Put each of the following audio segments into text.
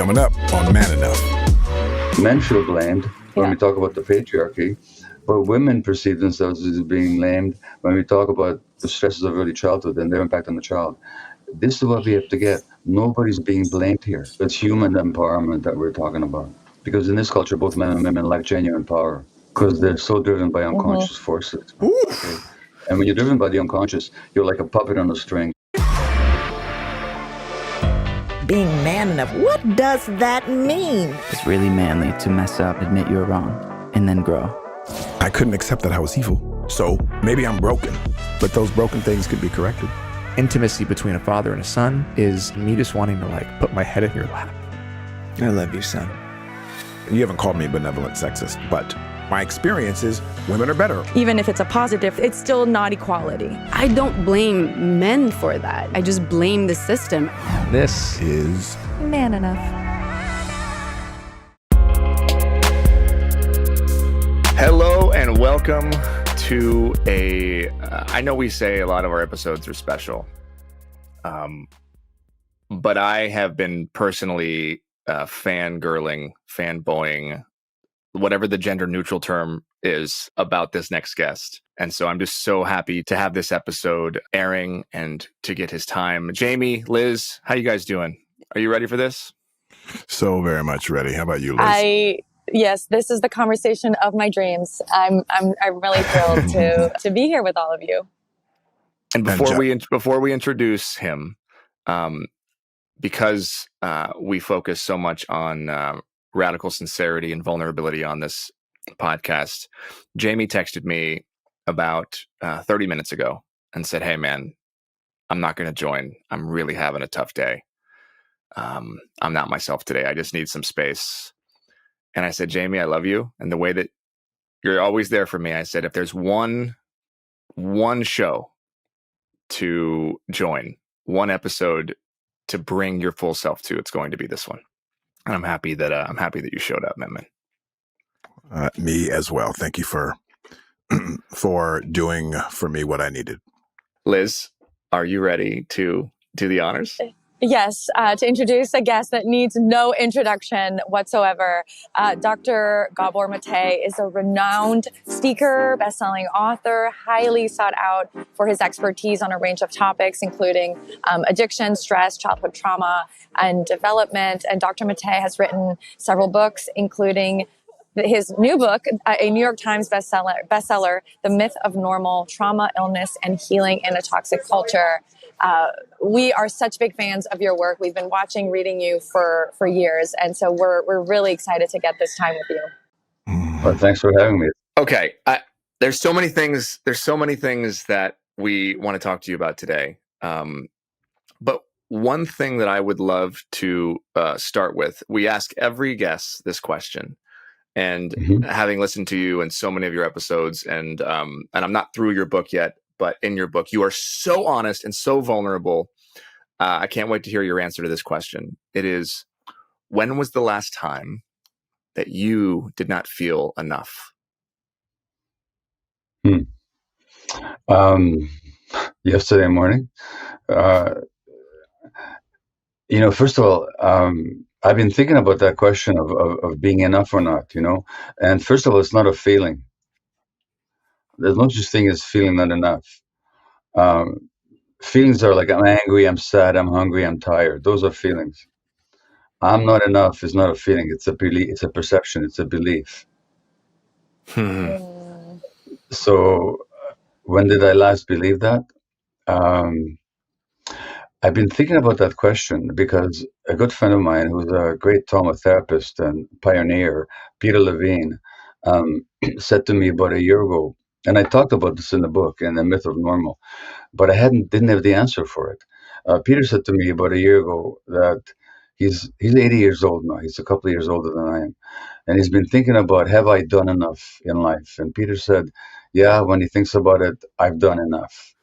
coming up on Man Enough. Men feel blamed when we talk about the patriarchy, but women perceive themselves as being blamed when we talk about the stresses of early childhood and their impact on the child. This is what we have to get. Nobody's being blamed here. It's human empowerment that we're talking about. Because in this culture, both men and women lack genuine power because they're so driven by unconscious forces. Okay? And when you're driven by the unconscious, you're like a puppet on a string. Being man enough, what does that mean? It's really manly to mess up, admit you're wrong, and then grow. I couldn't accept that I was evil, so maybe I'm broken, but those broken things could be corrected. Intimacy between a father and a son is me just wanting to put my head in your lap. I love you, son. You haven't called me benevolent sexist, but my experience is women are better. Even if it's a positive, it's still not equality. I don't blame men for that. I just blame the system. This is Man Enough. Hello and welcome to I know we say a lot of our episodes are special, but I have been personally fangirling, fanboying, whatever the gender neutral term is about this next guest. And so I'm just so happy to have this episode airing and to get his time. Jamie, Liz, how you guys doing? Are you ready for this? So very much ready. How about you, Liz? Yes, this is the conversation of my dreams. I'm really thrilled to be here with all of you. And before we introduce him, because we focus so much on radical sincerity and vulnerability on this podcast, Jamie texted me about 30 minutes ago and said, "Hey man, I'm not going to join. I'm really having a tough day. I'm not myself today. I just need some space." And I said, "Jamie, I love you. And the way that you're always there for me," I said, if there's one show to join, one episode to bring your full self to, it's going to be this one. And I'm happy that you showed up, man. Me as well. Thank you for doing for me what I needed. Liz, are you ready to do the honors? Yes, to introduce a guest that needs no introduction whatsoever. Dr. Gabor Maté is a renowned speaker, best-selling author, highly sought out for his expertise on a range of topics, including addiction, stress, childhood trauma, and development. And Dr. Maté has written several books, including his new book, a New York Times bestseller, The Myth of Normal: Trauma, Illness, and Healing in a Toxic Culture. We are such big fans of your work. We've been reading you for years. And so we're really excited to get this time with you. Well, thanks for having me. Okay. There's so many things that we want to talk to you about today. But one thing that I would love to start with, we ask every guest this question. And having listened to you and so many of your episodes, and I'm not through your book yet, but in your book, you are so honest and so vulnerable. I can't wait to hear your answer to this question. It is, when was the last time that you did not feel enough? Yesterday morning. First of all, I've been thinking about that question of being enough or not, And first of all, it's not a feeling. There's no such thing as feeling not enough. Feelings are like, I'm angry, I'm sad, I'm hungry, I'm tired. Those are feelings. I'm not enough is not a feeling. It's a belief. It's a perception. It's a belief. So when did I last believe that? I've been thinking about that question because a good friend of mine, who's a great trauma therapist and pioneer, Peter Levine, said to me about a year ago, and I talked about this in the book, in The Myth of Normal, but I didn't have the answer for it. Peter said to me about a year ago that he's 80 years old now. He's a couple of years older than I am. And he's been thinking about, have I done enough in life? And Peter said, yeah, when he thinks about it, I've done enough.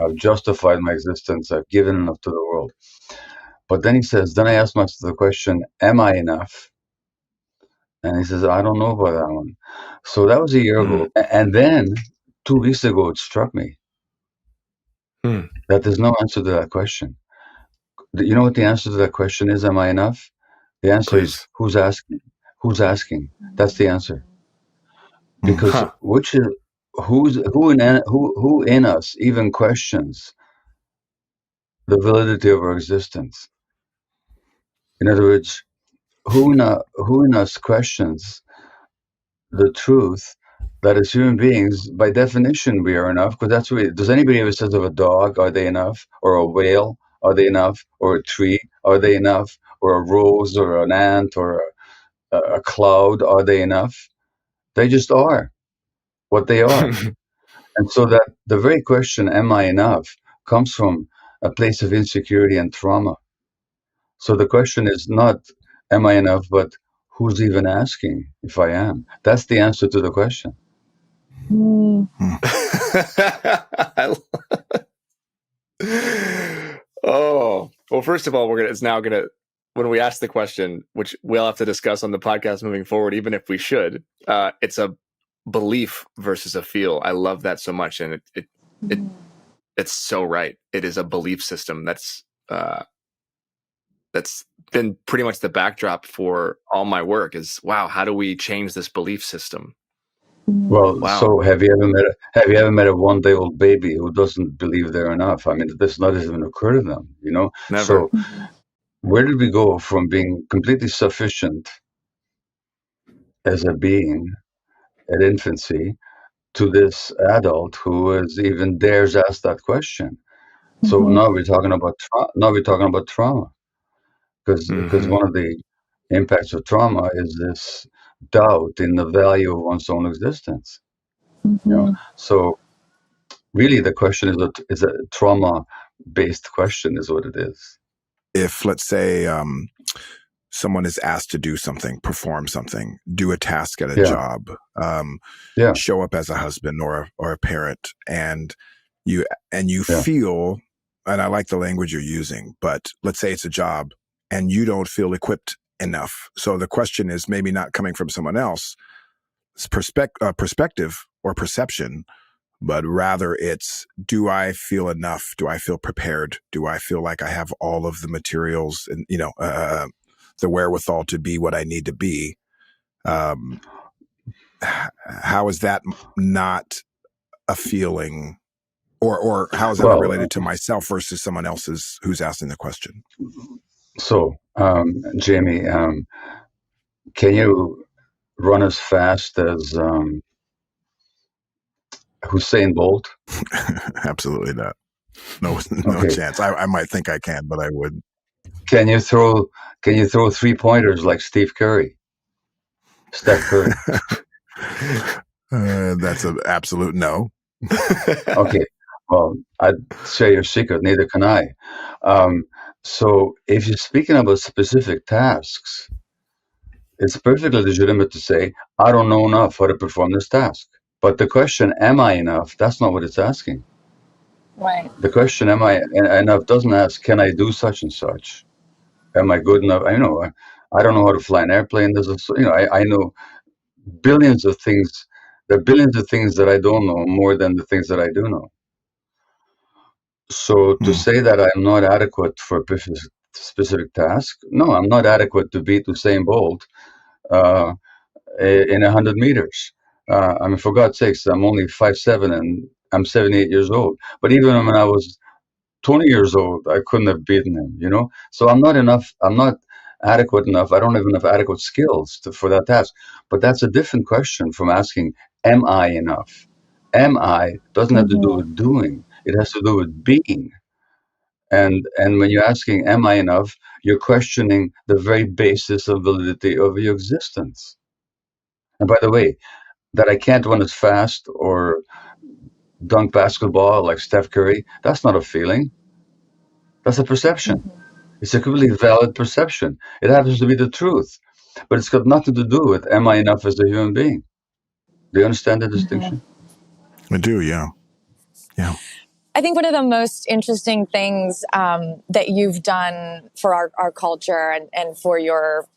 I've justified my existence. I've given enough to the world. But then he says, then I asked myself the question, am I enough? And he says, I don't know about that one. So that was a year ago. And then 2 weeks ago, it struck me that there's no answer to that question. You know what the answer to that question is? Am I enough? The answer is Please. who's asking? Who's asking? That's the answer. Because which is who in us even questions the validity of our existence? In other words, who in us questions the truth that as human beings, by definition, we are enough? Because that's what. Does anybody ever says of a dog, are they enough? Or a whale, are they enough? Or a tree, are they enough? Or a rose, or an ant, or a cloud, are they enough? They just are what they are. And so that the very question, am I enough, comes from a place of insecurity and trauma. So the question is not, am I enough, but who's even asking if I am? That's the answer to the question. Oh, well, first of all, when we ask the question, which we'll have to discuss on the podcast moving forward, even if we should, it's a belief versus a feel. I love that so much. And it's so right. It is a belief system that's been pretty much the backdrop for all my work is, wow, how do we change this belief system? Well, Wow. so have you ever met a one-day-old baby who doesn't believe they're enough? I mean, this not even occur to them, you know? Never. So where did we go from being completely sufficient as a being at infancy to this adult who is even dares ask that question? So now we're talking about trauma, because one of the impacts of trauma is this doubt in the value of one's own existence. You know, so really the question is a trauma-based question, is what it is. If, let's say, someone is asked to do something, perform something, do a task at a Yeah. job, Yeah. show up as a husband or a parent, and you Yeah. feel, and I like the language you're using, but let's say it's a job and you don't feel equipped enough. So the question is maybe not coming from someone else's perspective or perception, but rather it's, do I feel enough? Do I feel prepared? Do I feel like I have all of the materials and, the wherewithal to be what I need to be? How is that not a feeling, or how is that not related to myself versus someone else's who's asking the question? So, Jamie, can you run as fast as Usain Bolt? Absolutely not. No Okay. chance. I might think I can, but I wouldn't. Can you throw 3-pointers like Steph Curry? That's an absolute no. Okay. Well, I'd share your secret. Neither can I. So if you're speaking about specific tasks, it's perfectly legitimate to say, I don't know enough how to perform this task. But the question, am I enough? That's not what it's asking. Right. The question, am I enough, doesn't ask, can I do such and such? Am I good enough? I don't know how to fly an airplane. I know billions of things. There are billions of things that I don't know more than the things that I do know. So to say that I'm not adequate for a specific task, no, I'm not adequate to beat Usain Bolt in 100 meters. I mean, for God's sakes, I'm only 5'7" and I'm 78 years old. But even when I was 20 years old, I couldn't have beaten him, you know? So I'm not enough. I'm not adequate enough. I don't have enough adequate skills for that task. But that's a different question from asking, am I enough? Am I doesn't have to do with doing. It has to do with being. And when you're asking, am I enough? You're questioning the very basis of validity of your existence. And by the way, that I can't run as fast or dunk basketball like Steph Curry, that's not a feeling. That's a perception. It's a completely valid perception. It happens to be the truth. But it's got nothing to do with, am I enough as a human being? Do you understand the distinction? I do, yeah. Yeah. I think one of the most interesting things that you've done for our culture and for your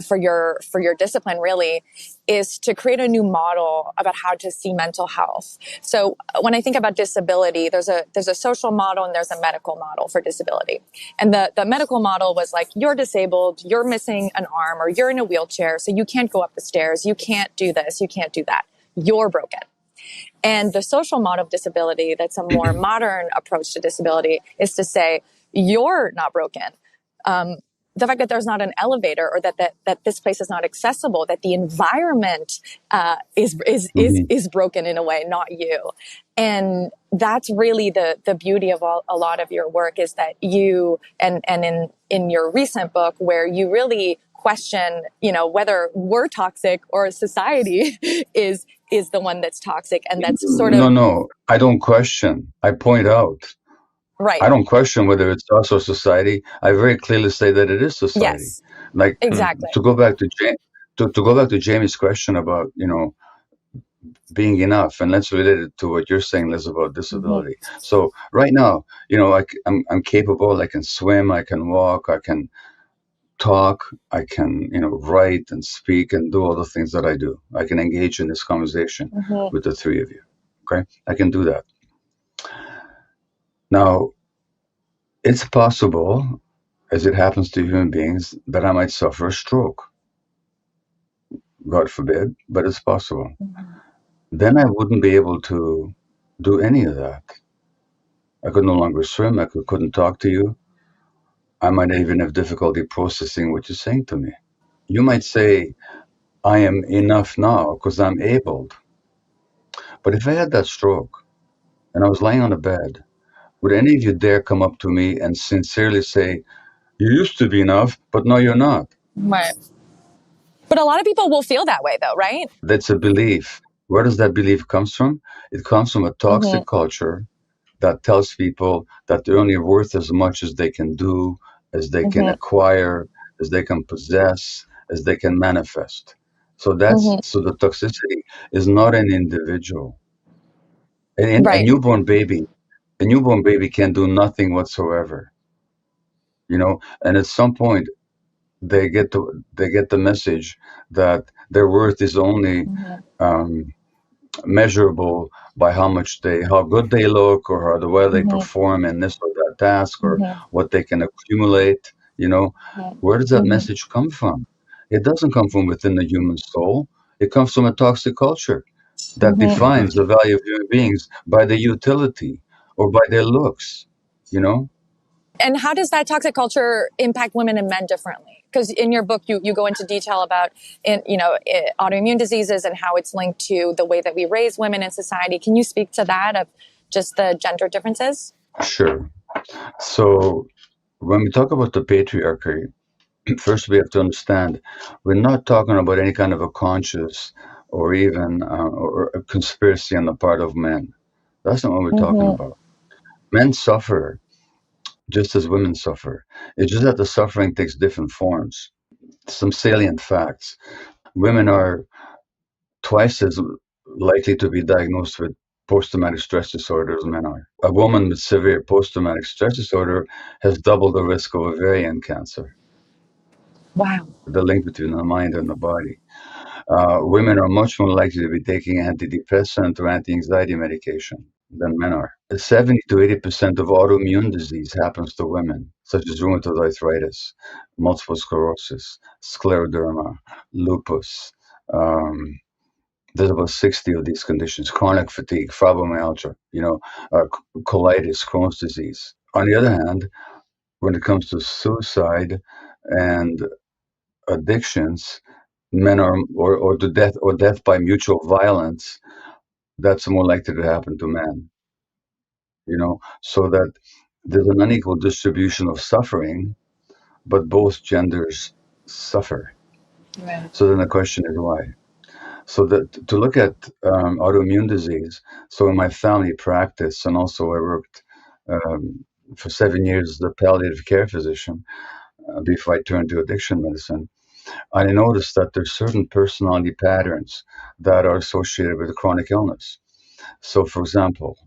for your discipline really is to create a new model about how to see mental health. So when I think about disability, there's a social model and there's a medical model for disability. And the medical model was like, you're disabled, you're missing an arm, or you're in a wheelchair, so you can't go up the stairs, you can't do this, you can't do that, you're broken. And the social model of disability, that's a more modern approach to disability, is to say, you're not broken. The fact that there's not an elevator, or that this place is not accessible, that the environment is broken in a way, not you. And that's really the beauty of a lot of your work, is that you, and in your recent book, where you really question, whether we're toxic or society is the one that's toxic, and that's sort of No, I don't question. I point out. right. I don't question whether it's us or society. I very clearly say that it is society. Yes, Like exactly. to go back to go back to Jamie's question about being enough, and let's relate it to what you're saying, Liz, about disability. So right now, I'm capable. I can swim. I can walk. I can talk. I can write and speak and do all the things that I do. I can engage in this conversation with the three of you. Okay, I can do that. Now, it's possible, as it happens to human beings, that I might suffer a stroke. God forbid, but it's possible. Then I wouldn't be able to do any of that. I could no longer swim. I couldn't talk to you. I might even have difficulty processing what you're saying to me. You might say, I am enough now because I'm abled. But if I had that stroke and I was lying on a bed, would any of you dare come up to me and sincerely say, you used to be enough, but now you're not? Right. But a lot of people will feel that way, though, right? That's a belief. Where does that belief come from? It comes from a toxic culture that tells people that they're only worth as much as they can do, as they can acquire, as they can possess, as they can manifest. So so the toxicity is not an individual. A newborn baby can do nothing whatsoever. And at some point they get the message that their worth is only measurable by how good they look, or how well they perform in this or that task, or what they can accumulate. Where does that message come from? It doesn't come from within the human soul. It comes from a toxic culture that defines the value of human beings by their utility or by their looks. And how does that toxic culture impact women and men differently? Because in your book, you go into detail about autoimmune diseases and how it's linked to the way that we raise women in society. Can you speak to that, of just the gender differences? Sure. So when we talk about the patriarchy, first we have to understand we're not talking about any kind of a conscious or even or a conspiracy on the part of men. That's not what we're talking about. Men suffer just as women suffer. It's just that the suffering takes different forms. Some salient facts. Women are twice as likely to be diagnosed with post-traumatic stress disorder as men are. A woman with severe post-traumatic stress disorder has double the risk of ovarian cancer. Wow. The link between the mind and the body. Women are much more likely to be taking antidepressant or anti-anxiety medication than men are. 70 to 80% of autoimmune disease happens to women, such as rheumatoid arthritis, multiple sclerosis, scleroderma, lupus. There's about 60 of these conditions: chronic fatigue, fibromyalgia, colitis, Crohn's disease. On the other hand, when it comes to suicide and addictions, men are, or to death, or death by mutual violence, that's more likely to happen to men. So that there's an unequal distribution of suffering, but both genders suffer. Right. So then the question is why? So that to look at autoimmune disease. So in my family practice, and also I worked for 7 years as a palliative care physician before I turned to addiction medicine. I noticed that there's certain personality patterns that are associated with chronic illness. So, for example,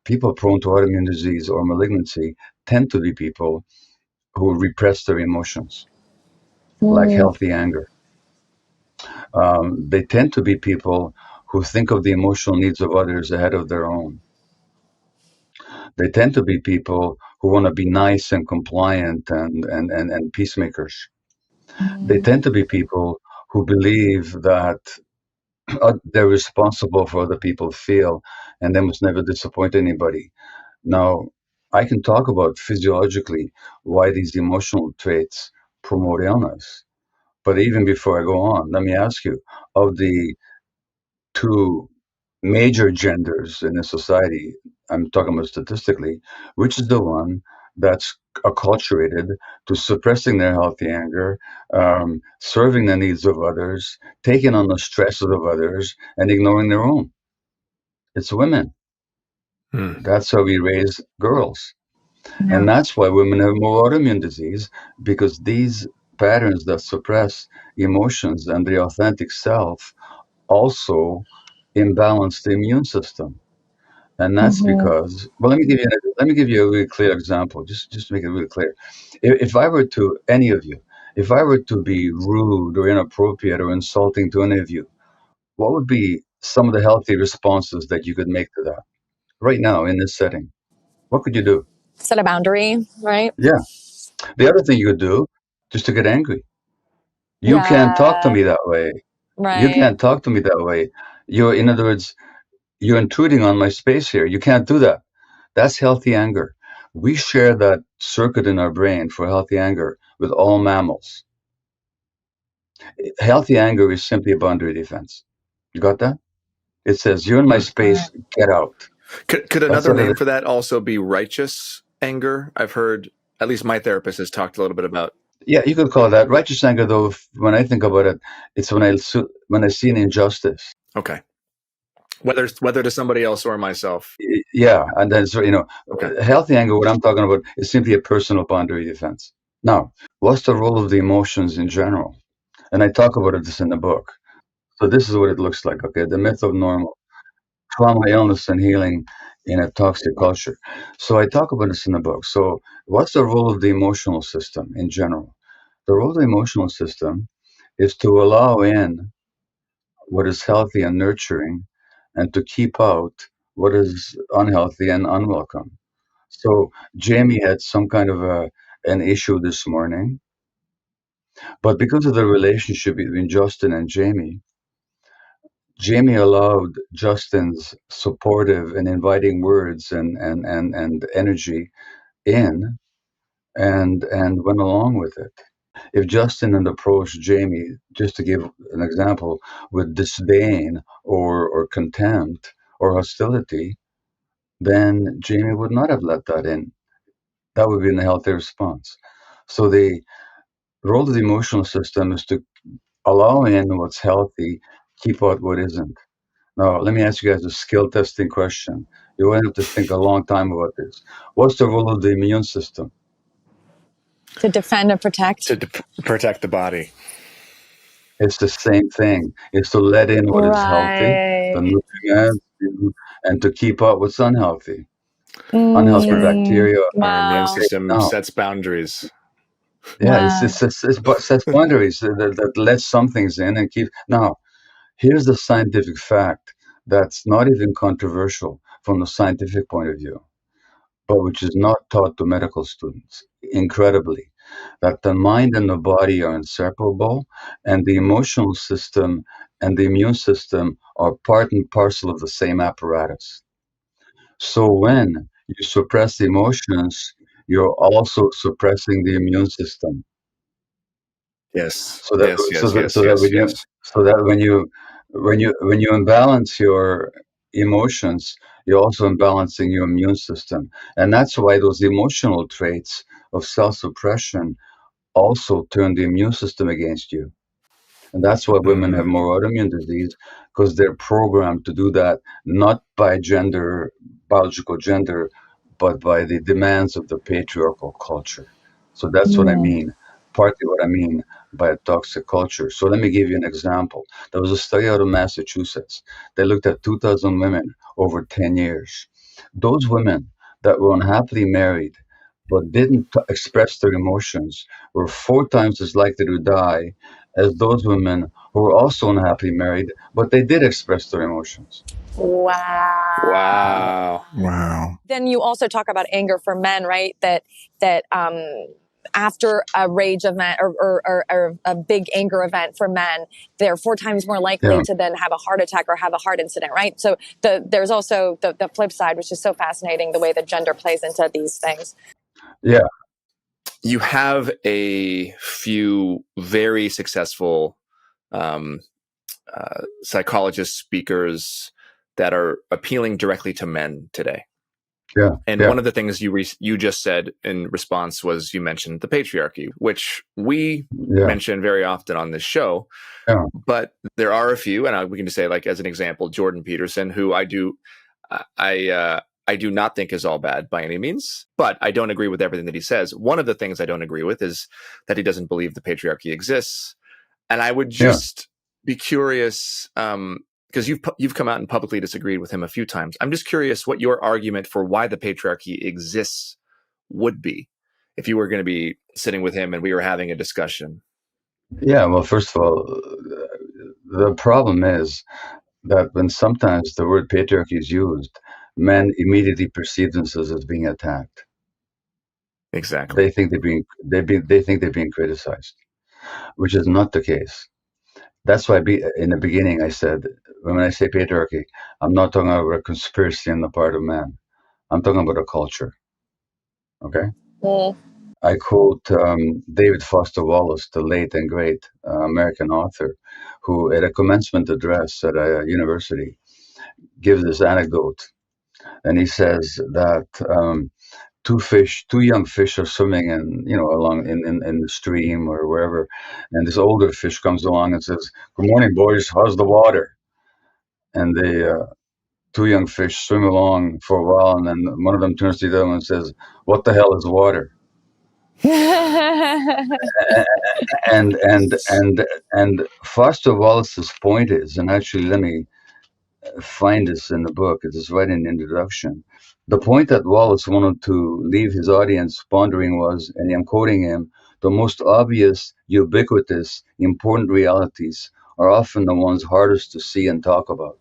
people prone to autoimmune disease or malignancy tend to be people who repress their emotions. like healthy anger. They tend to be people who think of the emotional needs of others ahead of their own. They tend to be people who want to be nice and compliant and peacemakers. They tend to be people who believe that they're responsible for other people feel and they must never disappoint anybody. Now, I can talk about physiologically why these emotional traits promote illness. But even before I go on, let me ask you, of the two major genders in a society, I'm talking about statistically, which is the one that's acculturated to suppressing their healthy anger, serving the needs of others, taking on the stresses of others, and ignoring their own? It's women. That's how we raise girls. And that's why women have more autoimmune disease, because these patterns that suppress emotions and the authentic self also imbalance the immune system. And that's because, well, let me give you a really clear example, just to make it really clear. If I were to any of you, if I were to be rude or inappropriate or insulting to any of you, what would be some of the healthy responses that you could make to that right now in this setting? What could you do? Set a boundary, right? Yeah. The other thing you could do, just to get angry. You can't talk to Yeah, me that way. You right. can't talk to me that way. In other words, you're intruding on my space here. You can't do that. That's healthy anger. We share that circuit in our brain for healthy anger with all mammals. Healthy anger is simply a boundary defense. You got that? It says, you're in my space, get out. Could That's another what it name is. for that also be righteous anger? I've heard, at least my therapist has talked a little bit about. Yeah, you could call that righteous anger, though. When I think about it, it's when I see an injustice. Okay. Whether to somebody else or myself. Yeah, and then Okay. healthy anger. What I'm talking about is simply a personal boundary defense. Now, what's the role of the emotions in general? And I talk about this in the book. So this is what it looks like. Okay, the myth of normal, trauma, illness, and healing in a toxic culture. So I talk about this in the book. So what's the role of the emotional system in general? The role of the emotional system is to allow in what is healthy and nurturing, and to keep out what is unhealthy and unwelcome. So Jamie had some kind of an issue this morning, but because of the relationship between Justin and Jamie allowed Justin's supportive and inviting words and energy in and went along with it. If Justin had approached Jamie, just to give an example, with disdain or contempt or hostility, then Jamie would not have let that in. That would be a healthy response. So the role of the emotional system is to allow in what's healthy, keep out what isn't. Now, let me ask you guys a skill testing question. You will have to think a long time about this. What's the role of the immune system? To defend and protect. To protect the body. It's the same thing. It's to let in what is healthy, the Right. nutrients, and to keep out what's unhealthy. Unhealthy bacteria. Our immune Wow. system Now, sets boundaries. yeah, Wow. it sets boundaries that lets some things in and keep. Now, here's the scientific fact that's not even controversial from the scientific point of view, but which is not taught to medical students, incredibly, that the mind and the body are inseparable, and the emotional system and the immune system are part and parcel of the same apparatus. So when you suppress the emotions, you're also suppressing the immune system. Yes. So that Yes. so Yes. that Yes. so that Yes. Yes. when you imbalance your emotions, you're also imbalancing your immune system, and that's why those emotional traits of self-suppression also turn the immune system against you. And that's why women have more autoimmune disease, because they're programmed to do that, not by gender, biological gender, but by the demands of the patriarchal culture. So that's what I mean, partly what I mean by a toxic culture. So let me give you an example. There was a study out of Massachusetts. They looked at 2,000 women over 10 years. Those women that were unhappily married but didn't express their emotions were 4 times as likely to die as those women who were also unhappily married, but they did express their emotions. Wow. Wow. Then you also talk about anger for men, right? That after a rage event or a big anger event for men, they're 4 times more likely to then have a heart attack or have a heart incident, right? So there's also the flip side, which is so fascinating, the way that gender plays into these things. Yeah. You have a few very successful psychologist speakers that are appealing directly to men today. Yeah. And one of the things you just said in response was you mentioned the patriarchy, which we mention very often on this show. Yeah. But there are a few, and we can just say, like, as an example, Jordan Peterson, who I do not think is all bad by any means, but I don't agree with everything that he says. One of the things I don't agree with is that he doesn't believe the patriarchy exists. And I would just be curious, because you've come out and publicly disagreed with him a few times. I'm just curious what your argument for why the patriarchy exists would be if you were going to be sitting with him and we were having a discussion. Yeah, well, first of all, the problem is that when sometimes the word patriarchy is used, men immediately perceive themselves as being attacked. Exactly. They think they're being criticized, which is not the case. That's why in the beginning I said, when I say patriarchy, I'm not talking about a conspiracy on the part of man. I'm talking about a culture. Okay? I quote David Foster Wallace, the late and great American author, who at a commencement address at a university gives this anecdote. And he says that two young fish are swimming along in the stream or wherever, and this older fish comes along and says, "Good morning, boys. How's the water?" And the two young fish swim along for a while, and then one of them turns to the other one and says, "What the hell is water?" and Foster Wallace's point is, and actually let me find this in the book. It is right in the introduction. The point that Wallace wanted to leave his audience pondering was, and I'm quoting him, "The most obvious, ubiquitous, important realities are often the ones hardest to see and talk about."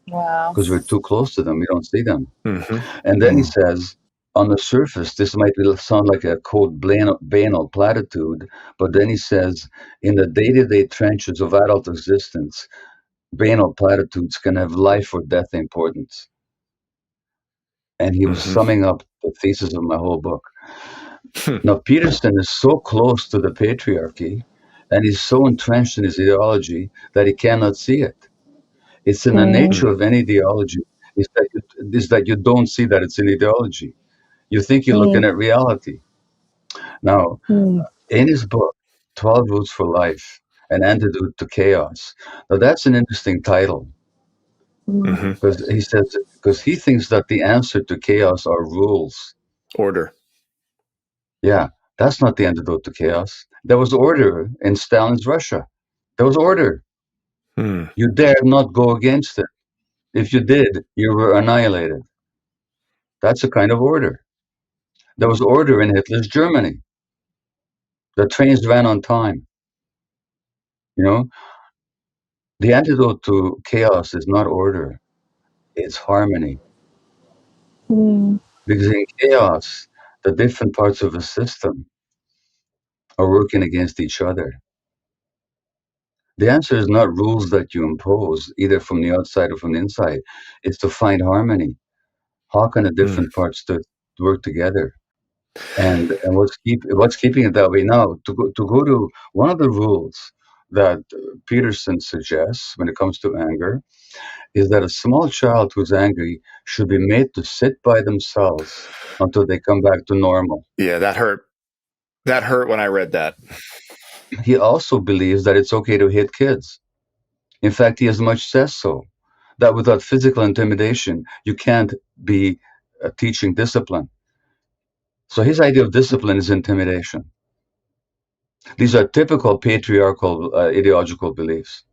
Wow. Because we're too close to them, we don't see them. Mm-hmm. And then he says, on the surface, this might sound like a quote banal platitude, but then he says, in the day-to-day trenches of adult existence, banal platitudes can have life or death importance. And he was summing up the thesis of my whole book. Now, Peterson is so close to the patriarchy, and he's so entrenched in his ideology that he cannot see it. It's in the nature of any ideology is that you don't see that it's an ideology. You think you're looking at reality. Now, in his book, 12 Rules for Life, An Antidote to Chaos. Now, that's an interesting title. Because he thinks that the answer to chaos are rules. Order. Yeah, that's not the antidote to chaos. There was order in Stalin's Russia. There was order. You dared not go against it. If you did, you were annihilated. That's a kind of order. There was order in Hitler's Germany. The trains ran on time. You know, the antidote to chaos is not order, it's harmony. Because in chaos, the different parts of a system are working against each other. The answer is not rules that you impose, either from the outside or from the inside. It's to find harmony. How can the different parts to work together? And what's keeping it that way now? To go to one of the rules that Peterson suggests when it comes to anger is that a small child who's angry should be made to sit by themselves until they come back to normal. Yeah, that hurt. That hurt when I read that. He also believes that it's okay to hit kids. In fact, he as much says so, that without physical intimidation, you can't be teaching discipline. So his idea of discipline is intimidation. These are typical patriarchal ideological beliefs.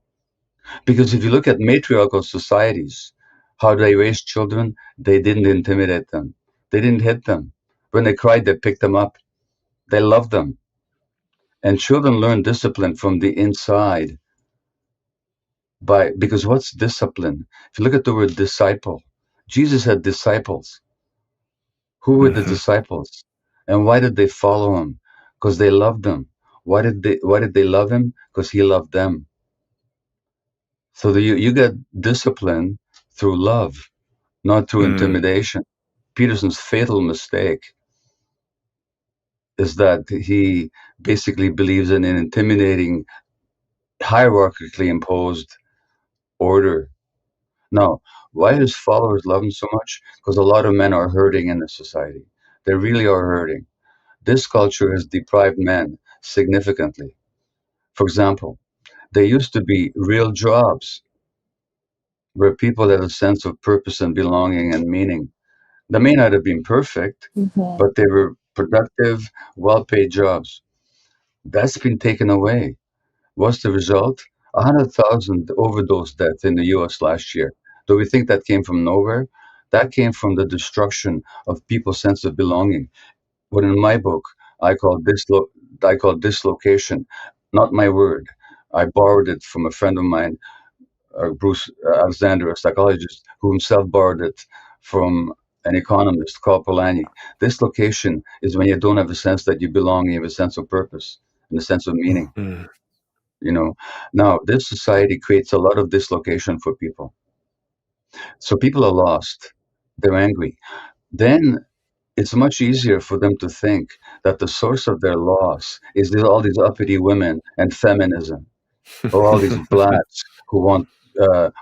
Because if you look at matriarchal societies, how they raised children, they didn't intimidate them. They didn't hit them. When they cried, they picked them up. They loved them. And children learn discipline from the inside because what's discipline? If you look at the word disciple, Jesus had disciples. Who were the disciples? And why did they follow him? Because they loved him. Why did they love him? Because he loved them. So you get discipline through love, not through intimidation. Peterson's fatal mistake is that he basically believes in an intimidating, hierarchically imposed order. Now, why his followers love him so much? Because a lot of men are hurting in this society. They really are hurting. This culture has deprived men significantly. For example, there used to be real jobs where people had a sense of purpose and belonging and meaning. They may not have been perfect, but they were productive, well-paid jobs. That's been taken away. What's the result? 100,000 overdose deaths in the US last year. Do we think that came from nowhere? That came from the destruction of people's sense of belonging. What in my book I call dislocation, not my word. I borrowed it from a friend of mine, Bruce Alexander, a psychologist, who himself borrowed it from an economist called Polanyi. Dislocation is when you don't have a sense that you belong, you have a sense of purpose and a sense of meaning. Now this society creates a lot of dislocation for people. So people are lost. They're angry. Then it's much easier for them to think that the source of their loss is all these uppity women and feminism, or all these blacks who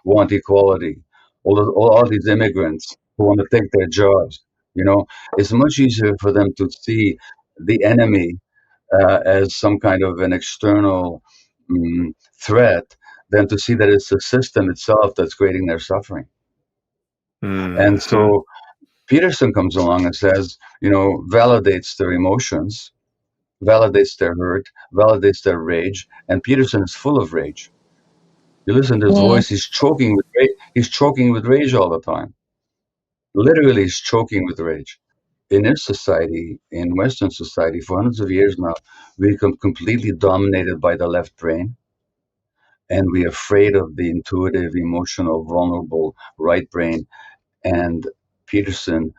want equality, all these immigrants who want to take their jobs. It's much easier for them to see the enemy as some kind of an external threat than to see that it's the system itself that's creating their suffering. And so Peterson comes along and says, validates their emotions, validates their hurt, validates their rage, and Peterson is full of rage. You listen to his voice, he's choking with rage. He's choking with rage all the time. Literally, he's choking with rage. In this society, in Western society, for hundreds of years now, we become completely dominated by the left brain, and we're afraid of the intuitive, emotional, vulnerable right brain. And Peterson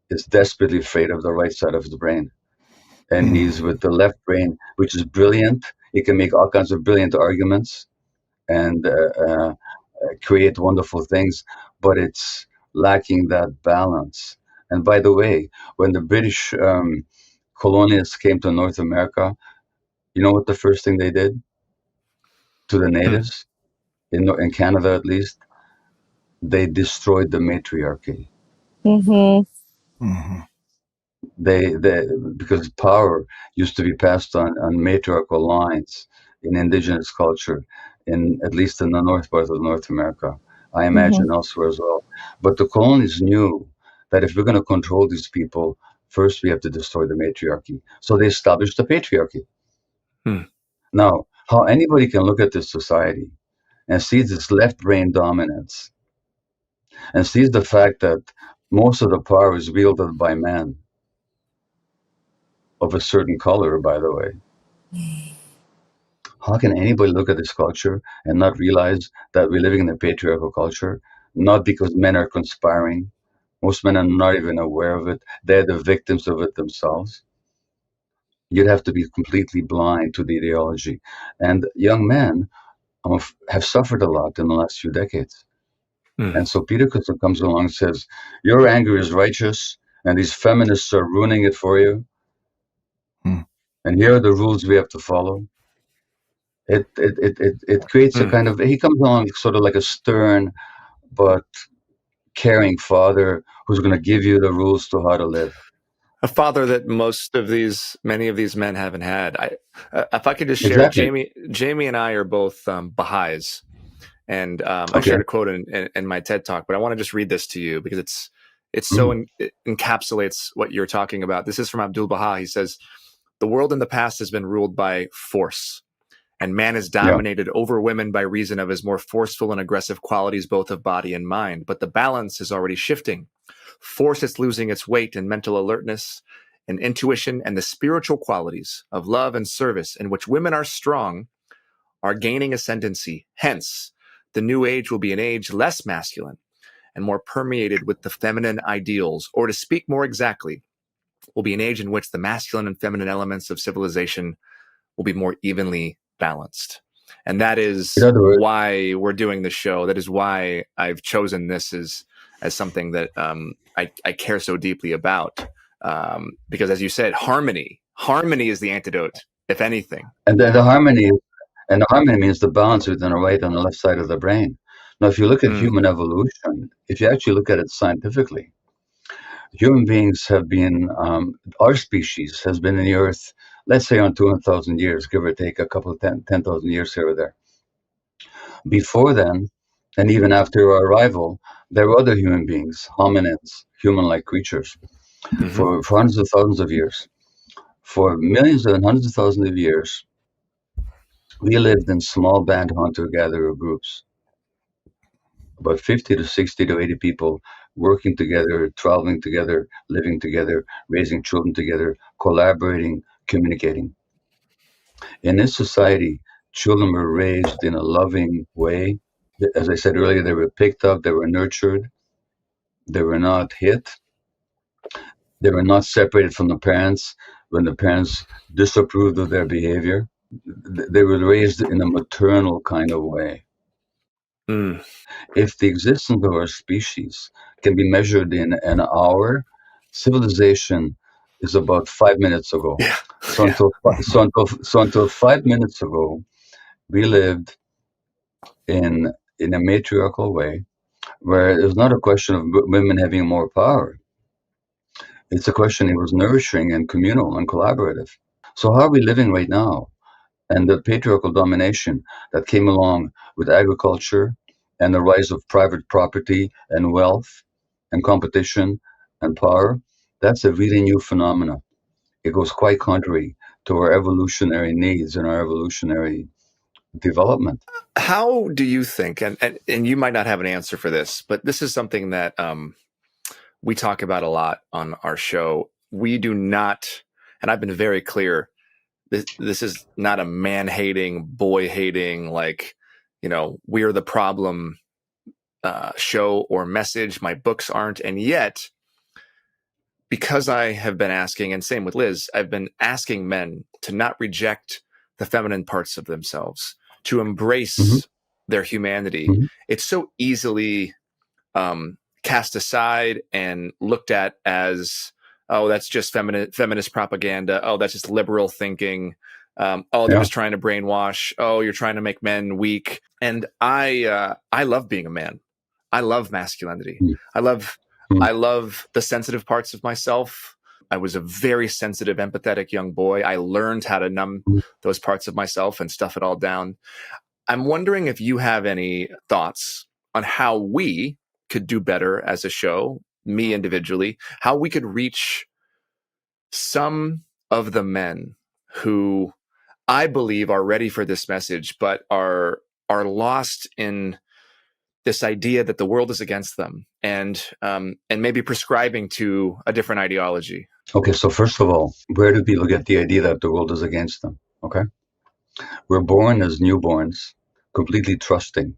is desperately afraid of the right side of his brain. And he's with the left brain, which is brilliant. He can make all kinds of brilliant arguments and create wonderful things, but it's lacking that balance. And by the way, when the British colonialists came to North America, you know what the first thing they did to the natives, in Canada at least? They destroyed the matriarchy. They because power used to be passed on matriarchal lines in indigenous culture, at least in the north part of North America. I imagine elsewhere as well. But the colonists knew that if we're going to control these people, first we have to destroy the matriarchy. So they established the patriarchy. Now, how anybody can look at this society and see this left brain dominance and sees the fact that most of the power is wielded by men of a certain color, by the way. How can anybody look at this culture and not realize that we're living in a patriarchal culture? Not because men are conspiring. Most men are not even aware of it. They're the victims of it themselves. You'd have to be completely blind to the ideology. And young men have suffered a lot in the last few decades. And so Peterson comes along and says, your anger is righteous, and these feminists are ruining it for you. And here are the rules we have to follow. It creates a kind of, he comes along sort of like a stern but caring father who's going to give you the rules to how to live. A father that many of these men haven't had. If I could just share, exactly. Jamie and I are both Baha'is, and I shared a quote in my TED talk, but I want to just read this to you because it encapsulates what you're talking about. This is from Abdul Baha. He says, "The world in the past has been ruled by force, and man is dominated over women by reason of his more forceful and aggressive qualities, both of body and mind. But the balance is already shifting. Force is losing its weight in mental alertness, and intuition and the spiritual qualities of love and service in which women are strong are gaining ascendancy. Hence, the new age will be an age less masculine and more permeated with the feminine ideals, or to speak more exactly, will be an age in which the masculine and feminine elements of civilization will be more evenly balanced. And that is why we're doing the show. That is why I've chosen this as something that I care so deeply about. Because as you said, harmony is the antidote, if anything. And the harmony means the balance within the right and the left side of the brain. Now, if you look at human evolution, if you actually look at it scientifically, human beings have been, our species has been in the earth, let's say on 200,000 years, give or take a couple of 10,000 years here or there. Before then, and even after our arrival, there were other human beings, hominids, human-like creatures, for hundreds of thousands of years. For millions and hundreds of thousands of years, we lived in small band hunter-gatherer groups, about 50 to 60 to 80 people working together, traveling together, living together, raising children together, collaborating, communicating. In this society, children were raised in a loving way. As I said earlier, they were picked up, they were nurtured, they were not hit, they were not separated from the parents when the parents disapproved of their behavior. They were raised in a maternal kind of way. If the existence of our species can be measured in an hour, civilization is about 5 minutes ago. Yeah. Until 5 minutes ago, we lived in a matriarchal way, where it was not a question of women having more power. It's a question, it was nourishing and communal and collaborative. So how are we living right now? And the patriarchal domination that came along with agriculture and the rise of private property and wealth and competition and power, that's a really new phenomenon. It goes quite contrary to our evolutionary needs and our evolutionary development. How do you think, and you might not have an answer for this, but this is something that we talk about a lot on our show. We do not, and I've been very clear, this is not a man-hating, boy-hating, like, we're the problem show or message. My books aren't. And yet, because I have been asking, and same with Liz, I've been asking men to not reject the feminine parts of themselves, to embrace their humanity. It's so easily cast aside and looked at as, oh, that's just feminist propaganda. Oh, that's just liberal thinking. They're just trying to brainwash. Oh, you're trying to make men weak. And I love being a man. I love masculinity. I love the sensitive parts of myself. I was a very sensitive, empathetic young boy. I learned how to numb those parts of myself and stuff it all down. I'm wondering if you have any thoughts on how we could do better as a show, me individually, how we could reach some of the men who I believe are ready for this message, but are lost in this idea that the world is against them, and maybe prescribing to a different ideology. Okay, so first of all, where do people get the idea that the world is against them? Okay, we're born as newborns, completely trusting.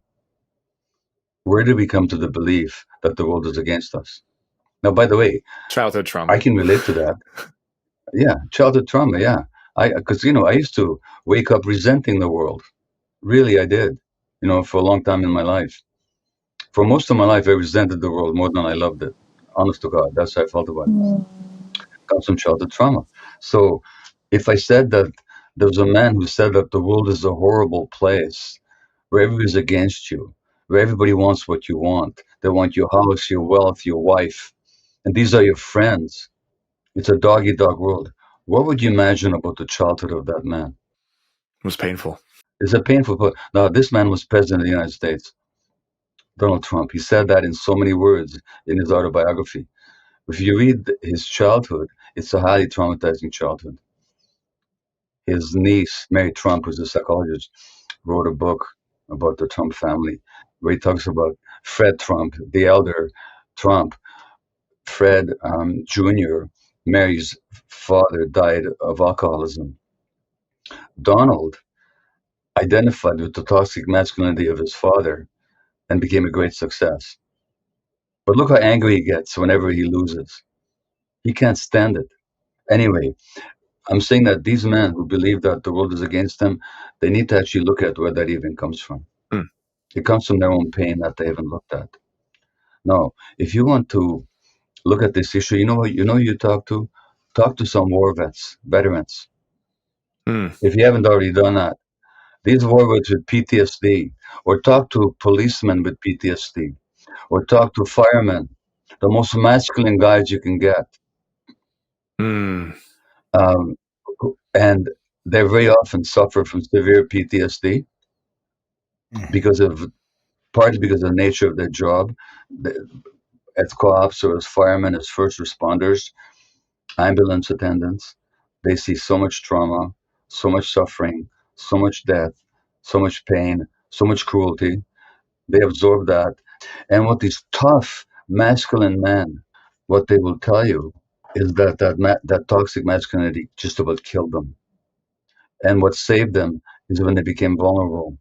Where do we come to the belief that the world is against us? Now, by the way, childhood trauma. I can relate to that. Yeah, childhood trauma. Yeah, because I used to wake up resenting the world. Really, I did. For a long time in my life. For most of my life, I resented the world more than I loved it. Honest to God, that's how I felt about it. Comes from childhood trauma. So if I said that there was a man who said that the world is a horrible place where everybody's against you, where everybody wants what you want. They want your house, your wealth, your wife, and these are your friends. It's a dog-eat-dog world. What would you imagine about the childhood of that man? It was painful. It's a painful. Now, this man was president of the United States. Donald Trump. He said that in so many words in his autobiography. If you read his childhood, it's a highly traumatizing childhood. His niece, Mary Trump, who's a psychologist, wrote a book about the Trump family where he talks about Fred Trump, the elder Trump. Fred Jr. Mary's father died of alcoholism. Donald identified with the toxic masculinity of his father and became a great success. But look how angry he gets whenever he loses. He can't stand it. Anyway, I'm saying that these men who believe that the world is against them, they need to actually look at where that even comes from. Mm. It comes from their own pain that they haven't looked at. Now, if you want to look at this issue, you know what you talk to? Talk to some war vets, veterans. Mm. If you haven't already done that, these war vets with PTSD, or talk to policemen with PTSD, or talk to firemen, the most masculine guys you can get. Mm. Um, and they very often suffer from severe PTSD because of partly because of the nature of their job. As co-ops or as firemen, as first responders, ambulance attendants, they see so much trauma, so much suffering, so much death, so much pain, so much cruelty. They absorb that. And what these tough, masculine men, what they will tell you is that toxic masculinity just about killed them. And what saved them is when they became vulnerable.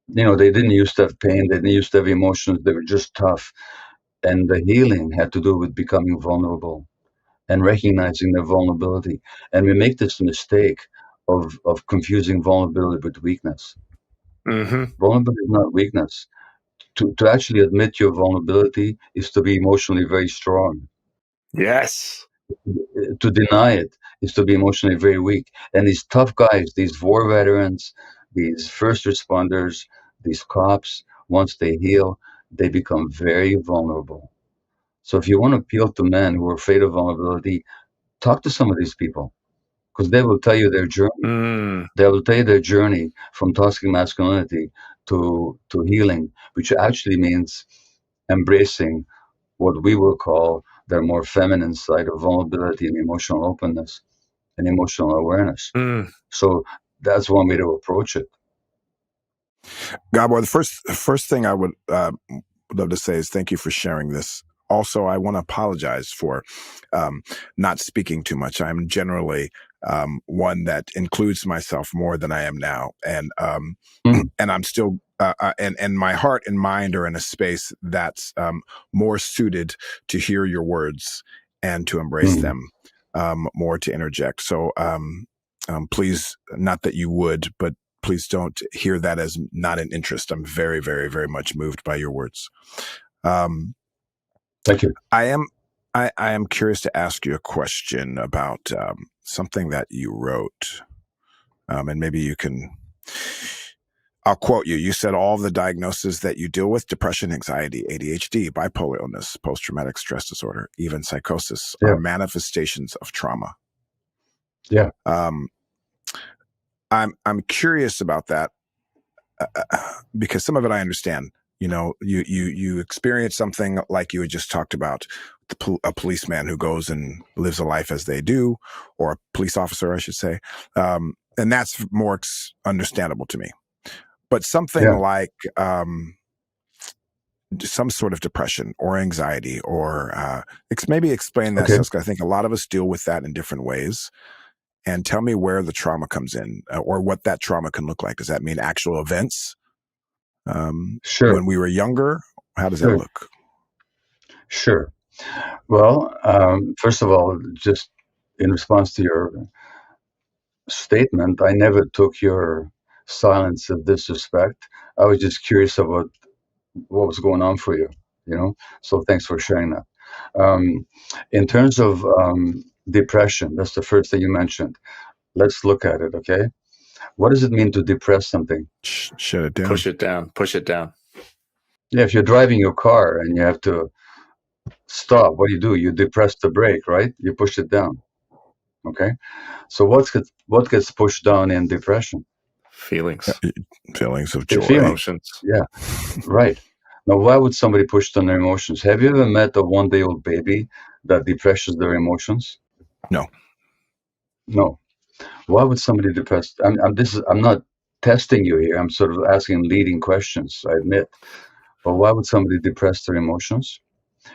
They didn't used to have pain, they didn't used to have emotions, they were just tough. And the healing had to do with becoming vulnerable and recognizing their vulnerability. And we make this mistake of confusing vulnerability with weakness. Mm-hmm. Vulnerability is not weakness. To actually admit your vulnerability is to be emotionally very strong. Yes. To deny it is to be emotionally very weak. And these tough guys, these war veterans, these first responders, these cops, once they heal, they become very vulnerable. So if you want to appeal to men who are afraid of vulnerability, talk to some of these people because they will tell you their journey. Mm. They will tell you their journey from toxic masculinity to healing, which actually means embracing what we will call their more feminine side of vulnerability and emotional openness and emotional awareness. Mm. So that's one way to approach it. Gabor, the first thing I would love to say is thank you for sharing this. Also, I want to apologize for not speaking too much. I'm generally one that includes myself more than I am now, and and I'm still and my heart and mind are in a space that's more suited to hear your words and to embrace them, more to interject. So please, not that you would, but please don't hear that as not an interest. I'm very, very, very much moved by your words. Thank you. I am curious to ask you a question about something that you wrote, and maybe you can. I'll quote you. You said all the diagnoses that you deal with, depression, anxiety, ADHD, bipolar illness, post-traumatic stress disorder, even psychosis, are manifestations of trauma. Yeah. I'm curious about that because some of it I understand. You experience something like you had just talked about, a policeman who goes and lives a life as they do, or a police officer, I should say, and that's more understandable to me. But something like some sort of depression or anxiety, or maybe explain that, Siska. I think a lot of us deal with that in different ways. And tell me where the trauma comes in, or what that trauma can look like. Does that mean actual events? Sure. When we were younger, how does that look? Sure. Well, first of all, just in response to your statement, I never took your silence of disrespect. I was just curious about what was going on for you, So thanks for sharing that. In terms of depression, that's the first thing you mentioned. Let's look at it, okay? What does it mean to depress something? Shut it down. Push it down. Push it down. Yeah, if you're driving your car and you have to stop, what do? You depress the brake, right? You push it down. Okay. So what gets pushed down in depression? Feelings of joy. Emotions. Yeah, right. Now, why would somebody push down their emotions? Have you ever met a 1-day-old baby that depresses their emotions? No. No. Why would somebody depress? I'm not testing you here. I'm sort of asking leading questions, I admit. But why would somebody depress their emotions?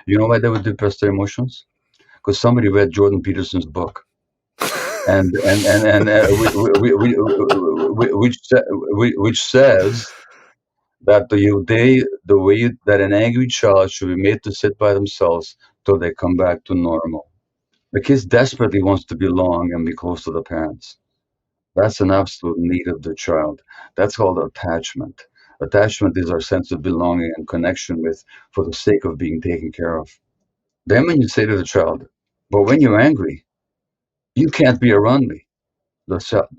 You know why they would depress their emotions? because somebody read Jordan Peterson's book, and which says that the way that an angry child should be made to sit by themselves till they come back to normal. The kid desperately wants to belong and be close to the parents. That's an absolute need of the child. That's called attachment. Attachment is our sense of belonging and connection with, for the sake of being taken care of. Then when you say to the child, but when you're angry, you can't be around me.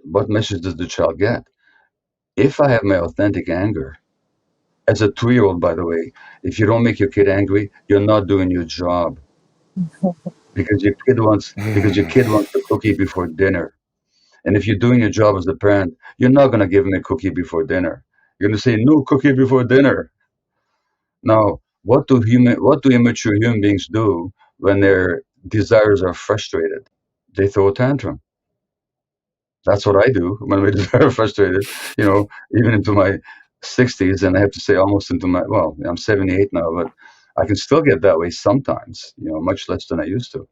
What message does the child get? If I have my authentic anger, as a 2-year-old, by the way, if you don't make your kid angry, you're not doing your job. Because your kid wants a cookie before dinner. And if you're doing your job as a parent, you're not going to give him a cookie before dinner. You're going to say, no cookie before dinner. Now, what do immature human beings do when their desires are frustrated? They throw a tantrum. That's what I do when my desires are frustrated, even into my 60s, and I have to say almost into I'm 78 now, but I can still get that way sometimes, much less than I used to.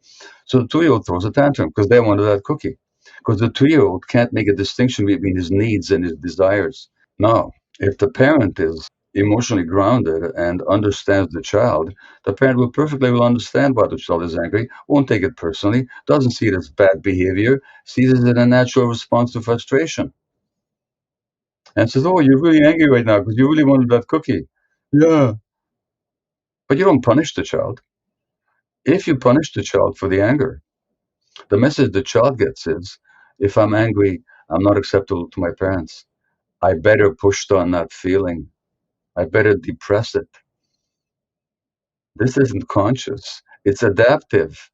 So the 2-year-old throws a tantrum because they wanted that cookie. Because the 2-year-old can't make a distinction between his needs and his desires. Now, if the parent is emotionally grounded and understands the child, the parent will perfectly understand why the child is angry, won't take it personally, doesn't see it as bad behavior, sees it as a natural response to frustration. And says, oh, you're really angry right now because you really wanted that cookie. Yeah. But you don't punish the child. If you punish the child for the anger, the message the child gets is, if I'm angry, I'm not acceptable to my parents. I better push on that feeling. I better depress it. This isn't conscious. It's adaptive.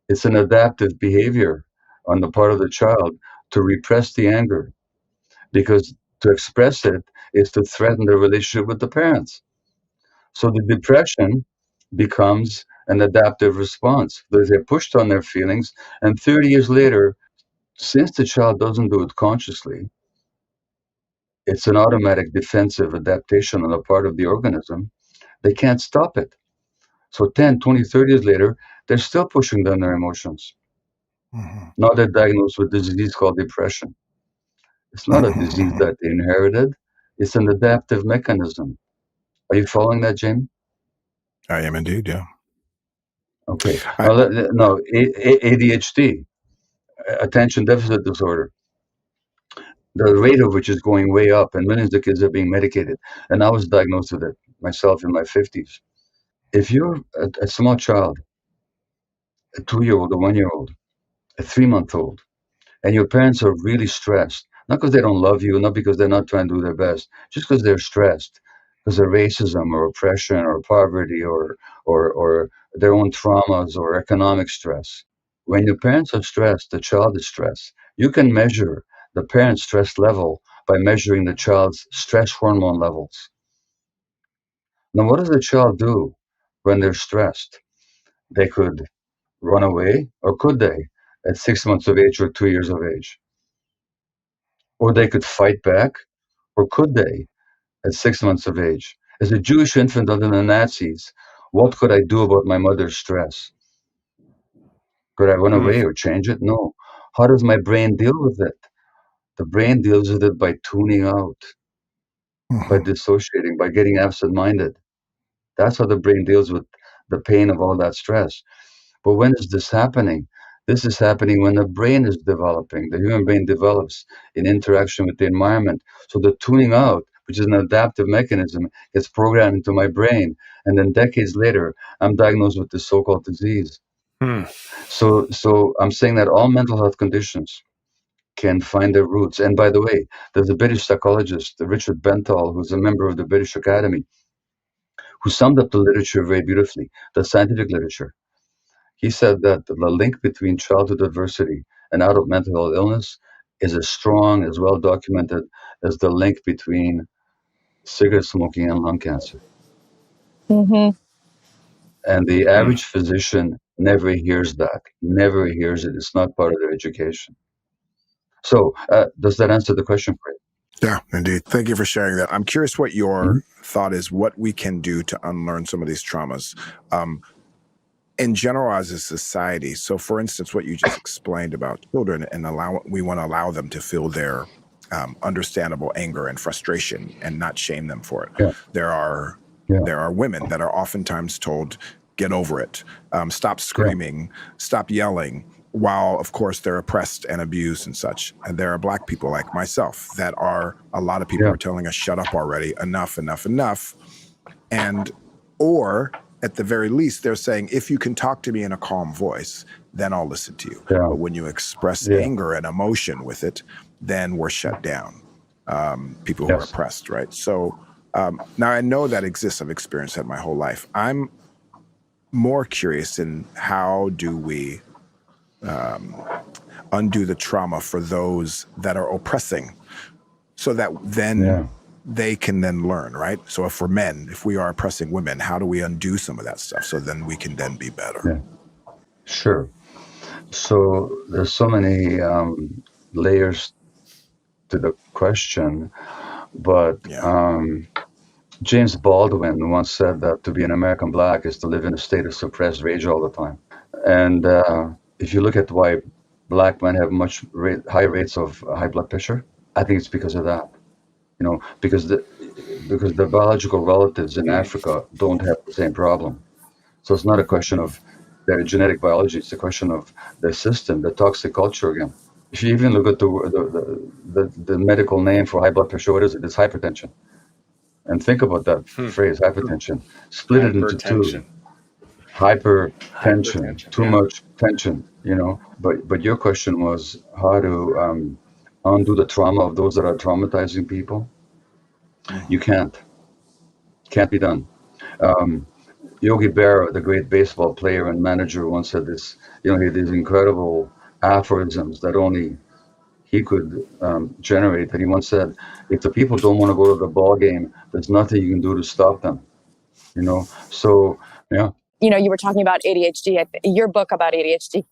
It's an adaptive behavior on the part of the child to repress the anger, because to express it is to threaten the relationship with the parents. So the depression becomes an adaptive response. They're pushed on their feelings, and 30 years later, since the child doesn't do it consciously, it's an automatic defensive adaptation on the part of the organism. They can't stop it. So 10, 20, 30 years later, they're still pushing down their emotions. Mm-hmm. Now they're diagnosed with a disease called depression. It's not a disease that they inherited. It's an adaptive mechanism. Are you following that, Jamie? I am indeed, yeah. Okay. Now, ADHD, attention deficit disorder, the rate of which is going way up, and millions of kids are being medicated. And I was diagnosed with it myself in my 50s. If you're a small child, a 2-year-old, a 1-year-old, a 3-month-old, and your parents are really stressed, not because they don't love you, not because they're not trying to do their best, just because they're stressed, because of racism or oppression or poverty or their own traumas or economic stress. When your parents are stressed, the child is stressed. You can measure the parent's stress level by measuring the child's stress hormone levels. Now, what does the child do when they're stressed? They could run away, or could they, at 6 months of age or 2 years of age? Or they could fight back, or could they, at 6 months of age? As a Jewish infant under the Nazis, what could I do about my mother's stress? Could I run away or change it? No. How does my brain deal with it? The brain deals with it by tuning out, by dissociating, by getting absent-minded. That's how the brain deals with the pain of all that stress. But when is this happening? This is happening when the brain is developing. The human brain develops in interaction with the environment. So the tuning out, which is an adaptive mechanism, gets programmed into my brain. And then decades later, I'm diagnosed with this so-called disease. So I'm saying that all mental health conditions can find their roots. And by the way, there's a British psychologist, Richard Bentall, who's a member of the British Academy, who summed up the literature very beautifully, the scientific literature. He said that the link between childhood adversity and adult mental health illness is as strong, as well documented as the link between cigarette smoking and lung cancer. Mm-hmm. And the average physician never hears that, never hears it. It's not part of their education. So does that answer the question for you? Yeah, indeed. Thank you for sharing that. I'm curious what your thought is, what we can do to unlearn some of these traumas. in general as a society. So, for instance, what you just explained about children, and we want to allow them to feel their understandable anger and frustration and not shame them for it. Yeah. There are women that are oftentimes told, get over it, stop screaming, stop yelling, while of course they're oppressed and abused and such. And there are Black people like myself that are, a lot of people are telling us, shut up already, enough. And, or at the very least, they're saying, if you can talk to me in a calm voice, then I'll listen to you. But when you express anger and emotion with it, then we're shut down. People who are oppressed, right? So now I know that exists. I've experienced that my whole life. I'm more curious in how do we undo the trauma for those that are oppressing, so that then they can then learn, right? So if we're men, if we are oppressing women, how do we undo some of that stuff so then we can then be better? Yeah. Sure. So there's so many layers to the question, but James Baldwin once said that to be an American Black is to live in a state of suppressed rage all the time. And if you look at why Black men have high rates of high blood pressure, I think it's because of that. You know, because the biological relatives in Africa don't have the same problem. So it's not a question of their genetic biology; it's a question of the system, the toxic culture again. If you even look at the medical name for high blood pressure, what is it? It's hypertension. And think about that phrase, hypertension. Split it into two. Hypertension, too much tension, you know. But your question was how to undo the trauma of those that are traumatizing people. You can't be done. Yogi Berra, the great baseball player and manager, once said this. You know, he had these incredible aphorisms that only he could generate. And he once said, "If the people don't want to go to the ball game, there's nothing you can do to stop them." You know, so yeah. You know, you were talking about ADHD. Your book about ADHD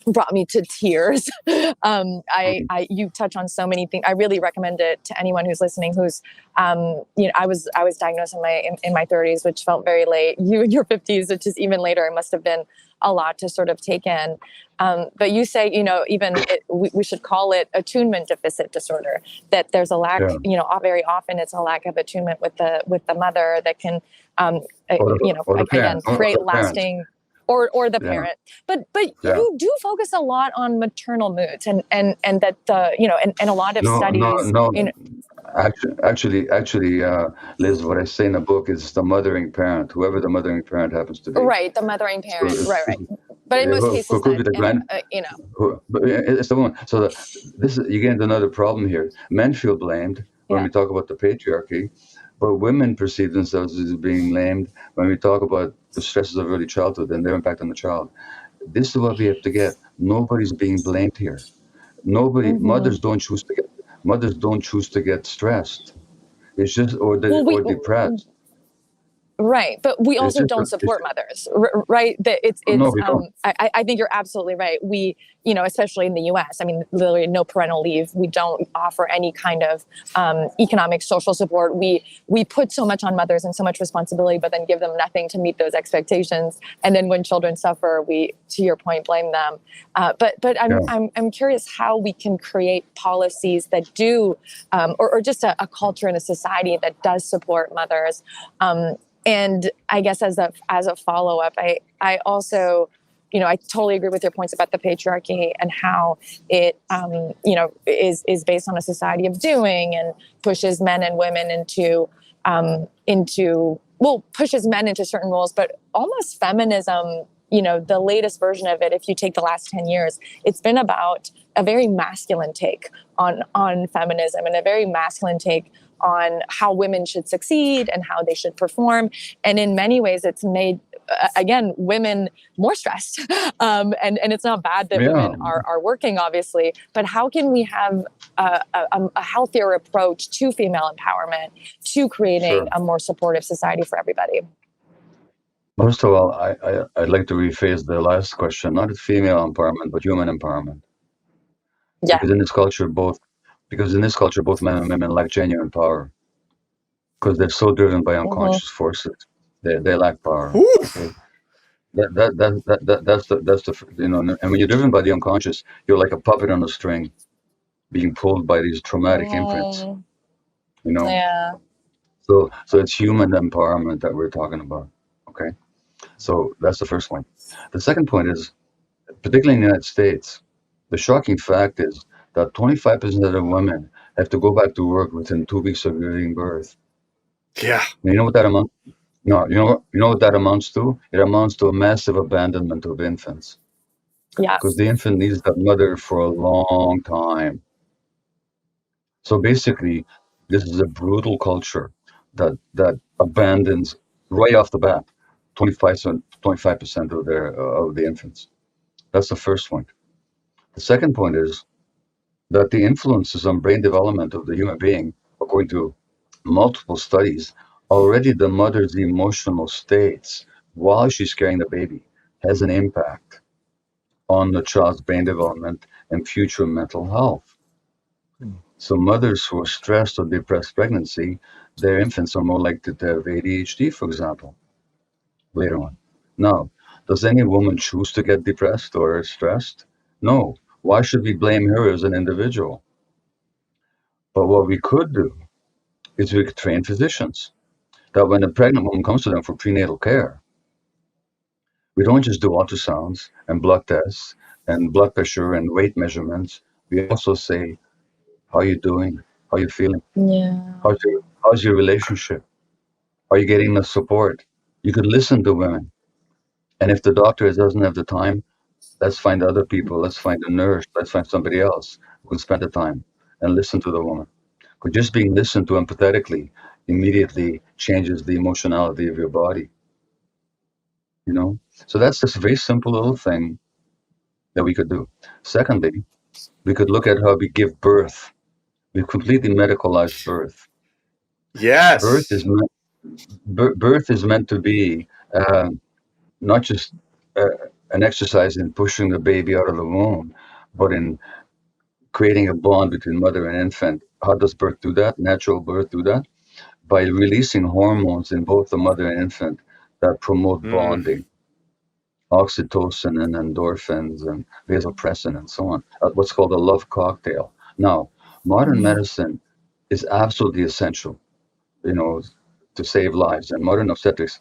brought me to tears. You touch on so many things. I really recommend it to anyone who's listening. Who's, you know, I was diagnosed in my 30s, which felt very late. You in your 50s, which is even later. It must have been a lot to sort of take in. But you say, you know, we should call it attunement deficit disorder. That there's a lack. You know, very often it's a lack of attunement with the mother that can, create lasting. Or the parent, but you do focus a lot on maternal moods and that and a lot of studies. No. Actually, Liz, what I say in the book is the mothering parent, whoever the mothering parent happens to be. Right, the mothering parent. So right. But in most cases, could be the it's the woman. So you get into another problem here. Men feel blamed when we talk about the patriarchy. But women perceive themselves as being blamed when we talk about the stresses of early childhood and their impact on the child. This is what we have to get. Nobody's being blamed here. Mothers don't choose to get stressed. It's just or depressed. Right, but we also don't support mothers, right? That we don't. I think you're absolutely right. We, you know, especially in the U.S., I mean, literally no parental leave. We don't offer any kind of economic, social support. We put so much on mothers and so much responsibility, but then give them nothing to meet those expectations. And then when children suffer, we, to your point, blame them. But I'm curious how we can create policies that do, or just a culture and a society that does support mothers. And I guess as a follow-up, I also, you know, I totally agree with your points about the patriarchy and how it, is based on a society of doing and pushes men and women pushes men into certain roles, but almost feminism, you know, the latest version of it, if you take the last 10 years, it's been about a very masculine take on feminism and a very masculine take on how women should succeed and how they should perform. And in many ways, it's made, again, women more stressed. And it's not bad that women are working, obviously, but how can we have a healthier approach to female empowerment, to creating a more supportive society for everybody? Most of all, I'd like to rephrase the last question, not female empowerment, but human empowerment. Yeah. Because in this culture, both men and women lack genuine power. Because they're so driven by unconscious forces. They lack power. Okay? That's the and when you're driven by the unconscious, you're like a puppet on a string, being pulled by these traumatic imprints. Mm, You know, yeah. so it's human empowerment that we're talking about. Okay, so that's the first point. The second point is, particularly in the United States, the shocking fact is that 25% of the women have to go back to work within 2 weeks of giving birth. Yeah. And you know what that amounts? No, you know what that amounts to? It amounts to a massive abandonment of infants, because Yes. the infant needs that mother for a long time. So basically, this is a brutal culture that abandons right off the bat 25% of the infants. That's the first point. The second point is that the influences on brain development of the human being, according to multiple studies, already the mother's emotional states while she's carrying the baby has an impact on the child's brain development and future mental health. So mothers who are stressed or depressed pregnancy, their infants are more likely to have ADHD, for example, later on. Now, does any woman choose to get depressed or stressed? No. Why should we blame her as an individual? But what we could do is we could train physicians that when a pregnant woman comes to them for prenatal care, we don't just do ultrasounds and blood tests and blood pressure and weight measurements. We also say, how are you doing? How are you feeling? Yeah. How's your relationship? Are you getting the support? You could listen to women. And if the doctor doesn't have the time, let's find other people. Let's find a nurse. Let's find somebody else who can spend the time and listen to the woman. Because just being listened to empathetically immediately changes the emotionality of your body. You know? So that's just a very simple little thing that we could do. Secondly, we could look at how we give birth. We've completely medicalized birth. Birth Yes. is meant, birth is meant to be not just uh, an exercise in pushing the baby out of the womb, but in creating a bond between mother and infant. How does birth do that? Natural birth do that? By releasing hormones in both the mother and infant that promote Mm. bonding, oxytocin and endorphins and vasopressin and so on. What's called a love cocktail. Now, modern medicine is absolutely essential, you know, to save lives, and modern obstetrics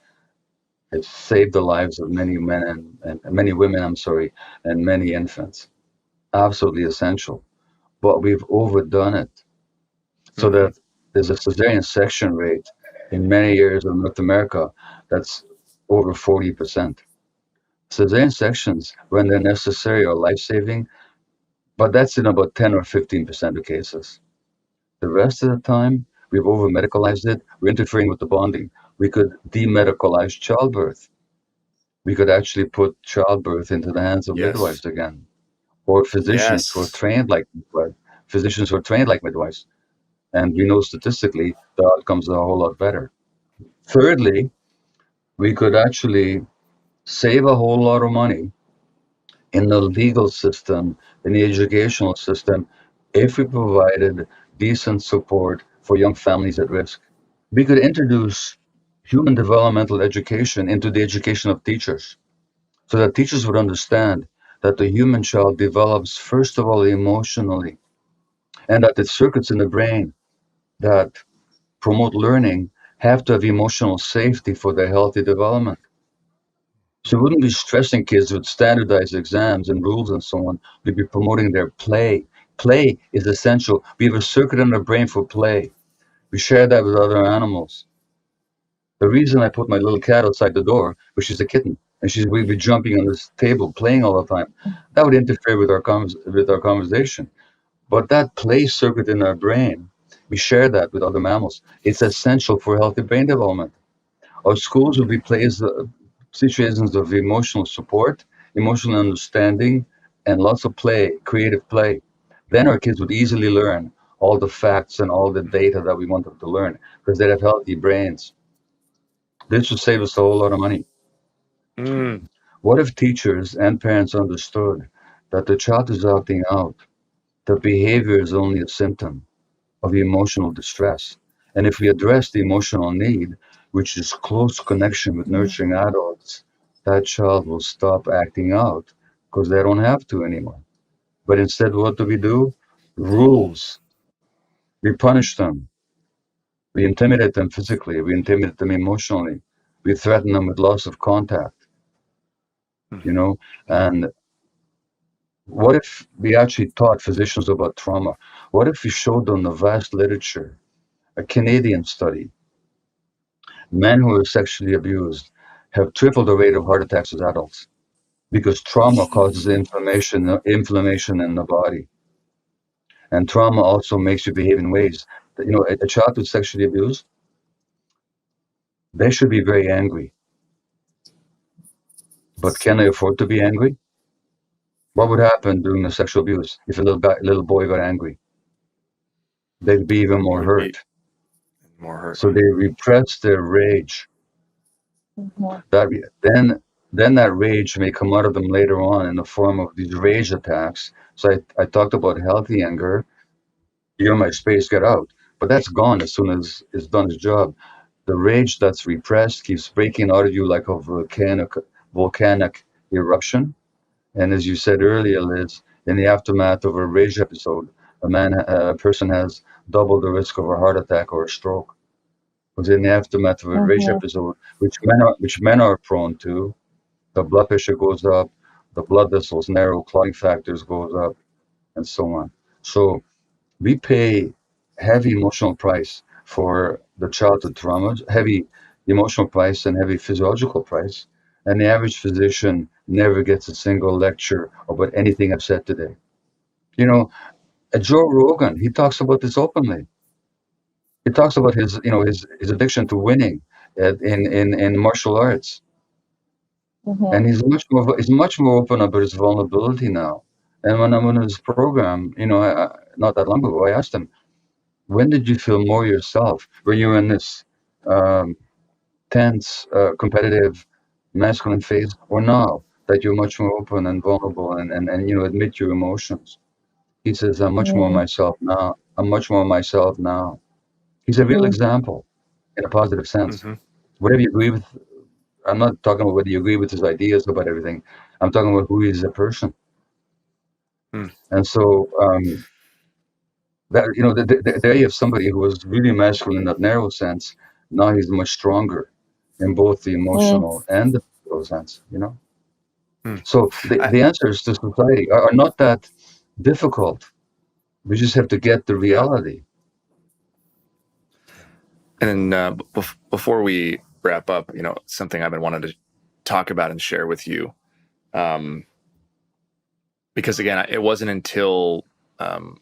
has saved the lives of many men and many women, I'm sorry, and many infants. Absolutely essential. But we've overdone it so Mhm. that there's a cesarean section rate in many areas of North America that's over 40%. Cesarean sections, when they're necessary, are life-saving, but that's in about 10 or 15% of cases. The rest of the time, we've over-medicalized it. We're interfering with the bonding. We could demedicalize childbirth. We could actually put childbirth into the hands of Yes. midwives again, or physicians who are Yes. trained like midwives. Physicians who are trained like midwives, and we know statistically the outcomes are a whole lot better. Thirdly, we could actually save a whole lot of money in the legal system, in the educational system, if we provided decent support for young families at risk. We could introduce human developmental education into the education of teachers so that teachers would understand that the human child develops, first of all, emotionally, and that the circuits in the brain that promote learning have to have emotional safety for their healthy development. So we wouldn't be stressing kids with standardized exams and rules and so on. We'd be promoting their play. Play is essential. We have a circuit in our brain for play. We share that with other animals. The reason I put my little cat outside the door, which is a kitten, and we'd be jumping on this table, playing all the time, that would interfere with our conversation. But that play circuit in our brain, we share that with other mammals. It's essential for healthy brain development. Our schools will be situations of emotional support, emotional understanding, and lots of play, creative play. Then our kids would easily learn all the facts and all the data that we want them to learn because they'd have healthy brains. This would save us a whole lot of money. Mm. What if teachers and parents understood that the child is acting out, that behavior is only a symptom of emotional distress? And if we address the emotional need, which is close connection with nurturing adults, that child will stop acting out because they don't have to anymore. But instead, what do? Rules. We punish them. We intimidate them physically. We intimidate them emotionally. We threaten them with loss of contact, And what if we actually taught physicians about trauma? What if we showed them the vast literature, a Canadian study? Men who are sexually abused have triple the rate of heart attacks as adults because trauma causes inflammation in the body. And trauma also makes you behave in ways that, a child who's sexually abused, they should be very angry. But can they afford to be angry? What would happen during the sexual abuse if a little boy got angry? They'd be even more hurt. So they repress their rage. Then that rage may come out of them later on in the form of these rage attacks. So I talked about healthy anger. You're my space, get out. But that's gone as soon as it's done its job. The rage that's repressed keeps breaking out of you like a volcanic eruption. And as you said earlier, Liz, in the aftermath of a rage episode, a person has double the risk of a heart attack or a stroke. Because in the aftermath of a rage episode, which men are prone to, the blood pressure goes up, the blood vessels narrow, clotting factors goes up, and so on. So we pay heavy emotional price for the childhood trauma, heavy emotional price and heavy physiological price. And the average physician never gets a single lecture about anything I've said today. Joe Rogan, he talks about this openly. He talks about his addiction to winning in martial arts, and he's much more open about his vulnerability now. And when I'm on his program, not that long ago, I asked him, "When did you feel more yourself? Were you in this tense, competitive, masculine phase, or now that you're much more open and vulnerable and admit your emotions?" He says, "I'm much more myself now. I'm much more myself now." He's a real example in a positive sense. Whatever you agree with, I'm not talking about whether you agree with his ideas about everything. I'm talking about who he is as a person. And so that there you have somebody who was really masculine in that narrow sense. Now he's much stronger in both the emotional and the physical sense. So the answers to society are not that difficult. We just have to get the reality. And before we wrap up, something I've been wanting to talk about and share with you, because again, it wasn't until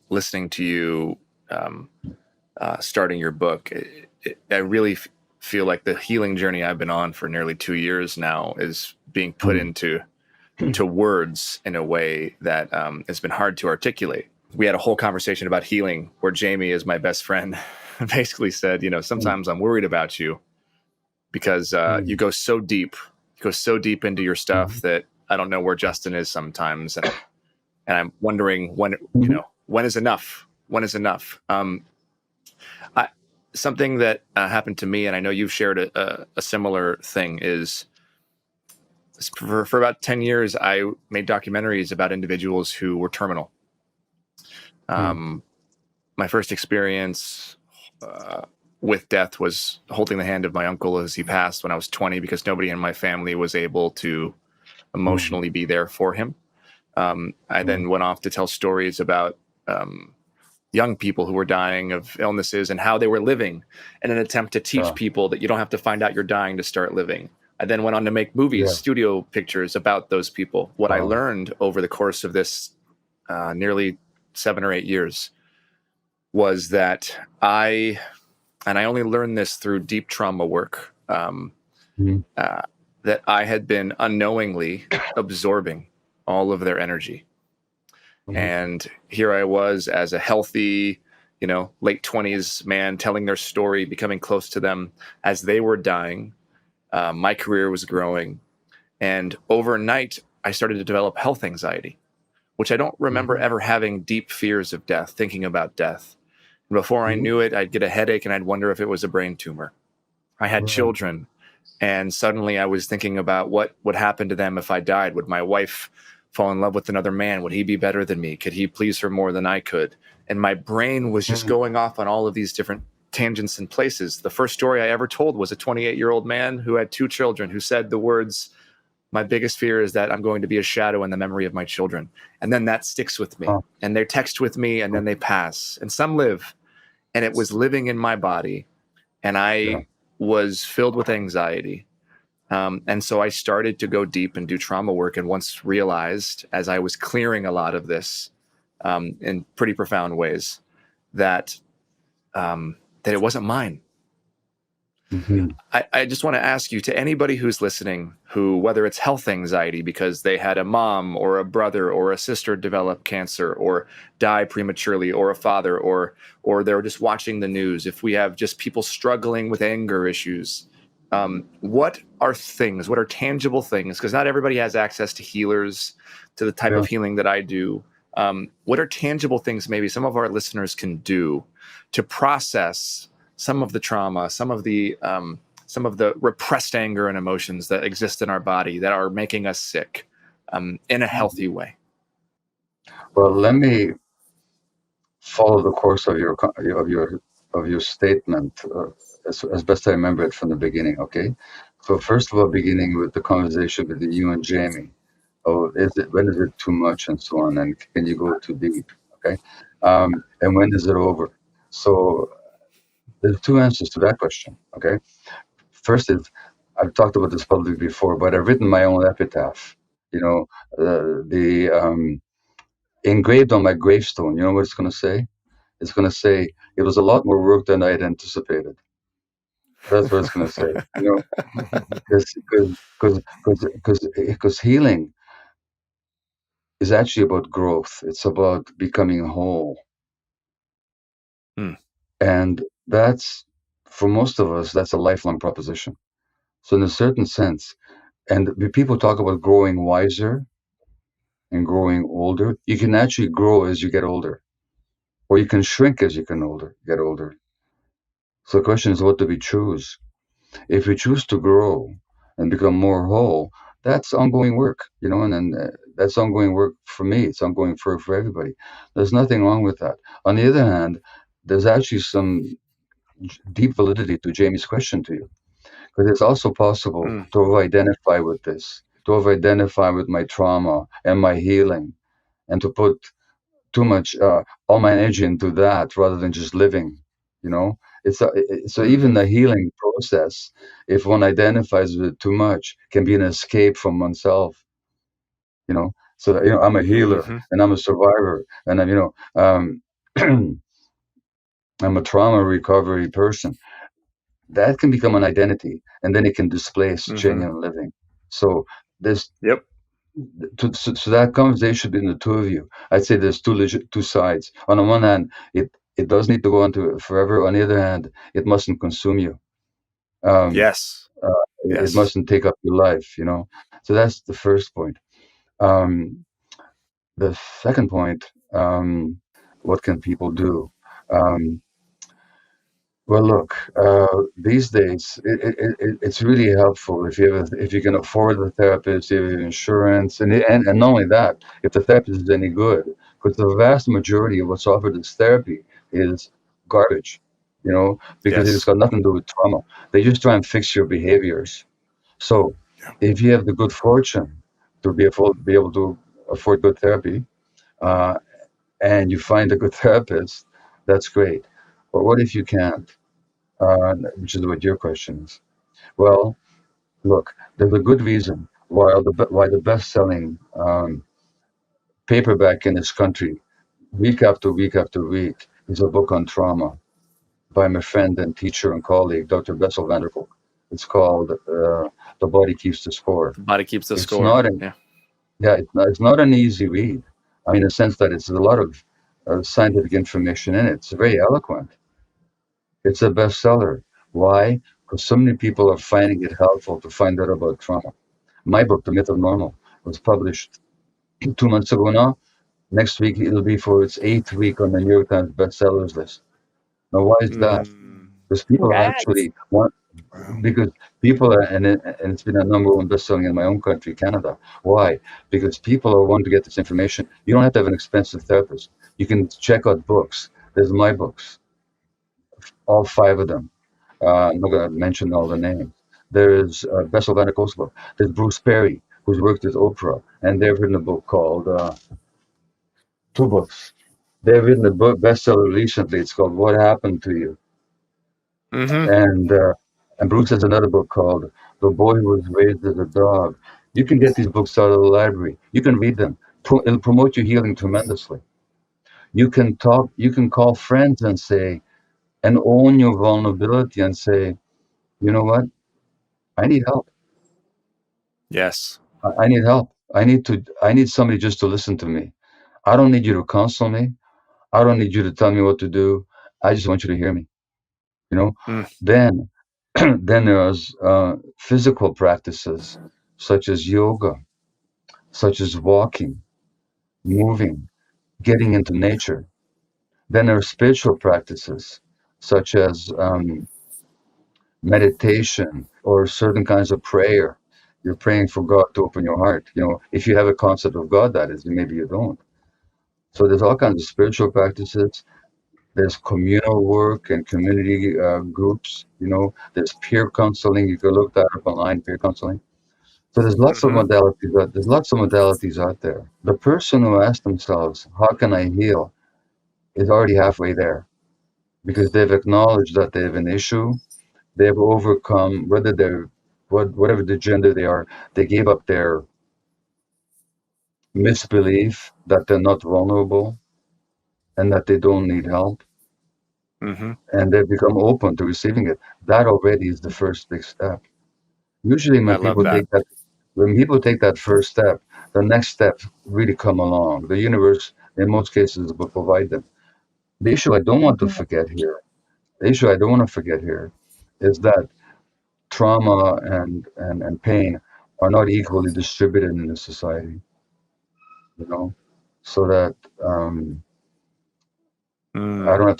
listening to you starting your book, I really feel like the healing journey I've been on for nearly 2 years now is being put into words in a way that has been hard to articulate. We had a whole conversation about healing where Jamie is my best friend. Basically said, sometimes I'm worried about you because you go so deep into your stuff that I don't know where Justin is sometimes. And I'm wondering when is enough? When is enough? Something that happened to me, and I know you've shared a similar thing, is for about 10 years, I made documentaries about individuals who were terminal. My first experience with death was holding the hand of my uncle as he passed when I was 20, because nobody in my family was able to emotionally be there for him. I then went off to tell stories about young people who were dying of illnesses and how they were living in an attempt to teach people that you don't have to find out you're dying to start living. I then went on to make movies, studio pictures about those people. What I learned over the course of this nearly 7 or 8 years was that I only learned this through deep trauma work, that I had been unknowingly absorbing all of their energy. And here I was as a healthy, late 20s man telling their story, becoming close to them as they were dying. My career was growing. And overnight, I started to develop health anxiety, which I don't remember ever having deep fears of death, thinking about death. And before I knew it, I'd get a headache and I'd wonder if it was a brain tumor. I had children And suddenly I was thinking about what would happen to them if I died. Would my wife fall in love with another man? Would he be better than me? Could he please her more than I could? And my brain was just going off on all of these different tangents and places. The first story I ever told was a 28-year-old man who had 2 children who said the words, "My biggest fear is that I'm going to be a shadow in the memory of my children." And then that sticks with me. And they text with me and then they pass. And some live. And it was living in my body. And I was filled with anxiety. And so I started to go deep and do trauma work, and once realized, as I was clearing a lot of this in pretty profound ways, that it wasn't mine. I just want to ask you, to anybody who's listening, who, whether it's health anxiety because they had a mom or a brother or a sister develop cancer or die prematurely, or a father, or they're just watching the news, if we have just people struggling with anger issues, what are tangible things? Because not everybody has access to healers, to the type of healing that I do. What are tangible things maybe some of our listeners can do to process some of the trauma, some of the repressed anger and emotions that exist in our body that are making us sick, in a healthy way? Well, let me follow the course of your statement as best I remember it from the beginning. Okay, so first of all, beginning with the conversation between you and Jamie. Oh, when is it too much, and so on, and can you go too deep? Okay, and when is it over? So there's 2 answers to that question. Okay, first is, I've talked about this publicly before, but I've written my own epitaph. Engraved on my gravestone. You know what it's going to say? It's going to say, "It was a lot more work than I had anticipated." That's what it's going to say. Because healing is actually about growth. It's about becoming whole. And that's, for most of us, that's a lifelong proposition. So in a certain sense, and people talk about growing wiser and growing older. You can actually grow as you get older, or you can shrink as you get older. So the question is, what do we choose? If we choose to grow and become more whole, that's ongoing work, and that's ongoing work for me. It's ongoing for everybody. There's nothing wrong with that. On the other hand, there's actually some deep validity to Jamie's question to you, because it's also possible to have identified with this, to have identified with my trauma and my healing, and to put too much all my energy into that rather than just living. So even the healing process, if one identifies with it too much, can be an escape from oneself. So I'm a healer and I'm a survivor, and I'm a trauma recovery person. That can become an identity, and then it can displace genuine living. So there's so that conversation between the 2 of you, I'd say there's 2 sides. On the one hand, it does need to go on to forever. On the other hand, it mustn't consume you. Yes. It mustn't take up your life. So that's the first point. The second point, what can people do? Well, look, these days it's really helpful if you can afford the therapist, if you have insurance, and not only that, if the therapist is any good, because the vast majority of what's offered as therapy is garbage, because it's got nothing to do with trauma. They just try and fix your behaviors. So, if you have the good fortune to be able to afford good therapy, and you find a good therapist, that's great. But what if you can't? Which is what your question is. Well, look, there's a good reason why the best-selling paperback in this country, week after week after week, is a book on trauma by my friend and teacher and colleague, Dr. Bessel van der Kolk. It's called "The Body Keeps the Score." The Body Keeps the It's Score. not it's not an easy read. I mean, in the sense that it's a lot of scientific information in it. It's very eloquent. It's a bestseller. Why? Because so many people are finding it helpful to find out about trauma. My book, The Myth of Normal, was published 2 months ago now. Next week, it'll be for its 8th week on the New York Times bestsellers list. Now, why is that? Because people actually want Because people are, and it's been a number one best-selling in my own country, Canada. Why? Because people are wanting to get this information. You don't have to have an expensive therapist. You can check out books. There's my books, all 5 of them. I'm not going to mention all the names. There's Bessel van der Kolk's book. There's Bruce Perry, who's worked with Oprah, and they've written a book called 2 books. They've written a book bestseller recently. It's called What Happened to You. And Bruce has another book called The Boy Who Was Raised as a Dog. You can get these books out of the library. You can read them. It'll promote your healing tremendously. You can talk. You can call friends and say, and own your vulnerability and say, you know what? I need help. Yes. I need help. I need somebody just to listen to me. I don't need you to counsel me. I don't need you to tell me what to do. I just want you to hear me. You know. Then then there's physical practices such as yoga, such as walking, moving, getting into nature. Then there are spiritual practices such as meditation or certain kinds of prayer. You're praying for God to open your heart. You know, if you have a concept of God, that is, maybe you don't. So there's all kinds of spiritual practices. There's communal work and community groups. You know, there's peer counseling. You can look that up online, peer counseling. So there's lots of modalities. There's lots of modalities out there. The person who asks themselves, "How can I heal?" is already halfway there, because they've acknowledged that they have an issue. They've overcome whatever the gender they are. They gave up their misbelief that they're not vulnerable and that they don't need help, and they've become open to receiving it. That already is the first big step. Usually, I love that. When people take that first step, the next steps really come along. The universe, in most cases, will provide them. The issue I don't want to forget here, is that trauma and pain are not equally distributed in the society. You know, so that I don't have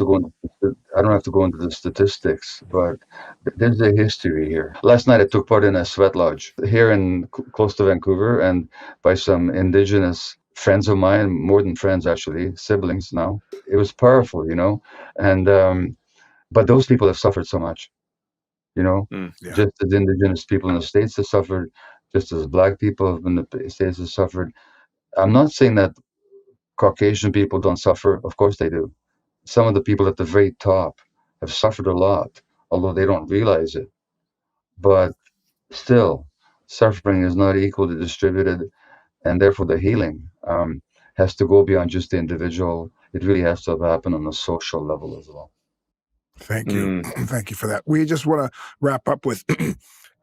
to go into the statistics, but there's a history here. Last night I took part in a sweat lodge here in close to Vancouver, and by some indigenous friends of mine, more than friends actually, siblings now. It was powerful, you know, and but those people have suffered so much, you know, Yeah. just as indigenous people in the States have suffered, just as Black people in the States have suffered. I'm not saying that Caucasian people don't suffer. Of course they do. Some of the people at the very top have suffered a lot, although they don't realize it. But still, suffering is not equally distributed, and therefore the healing has to go beyond just the individual. It really has to happen on a social level as well. Thank you. Thank you for that. We just want to wrap up with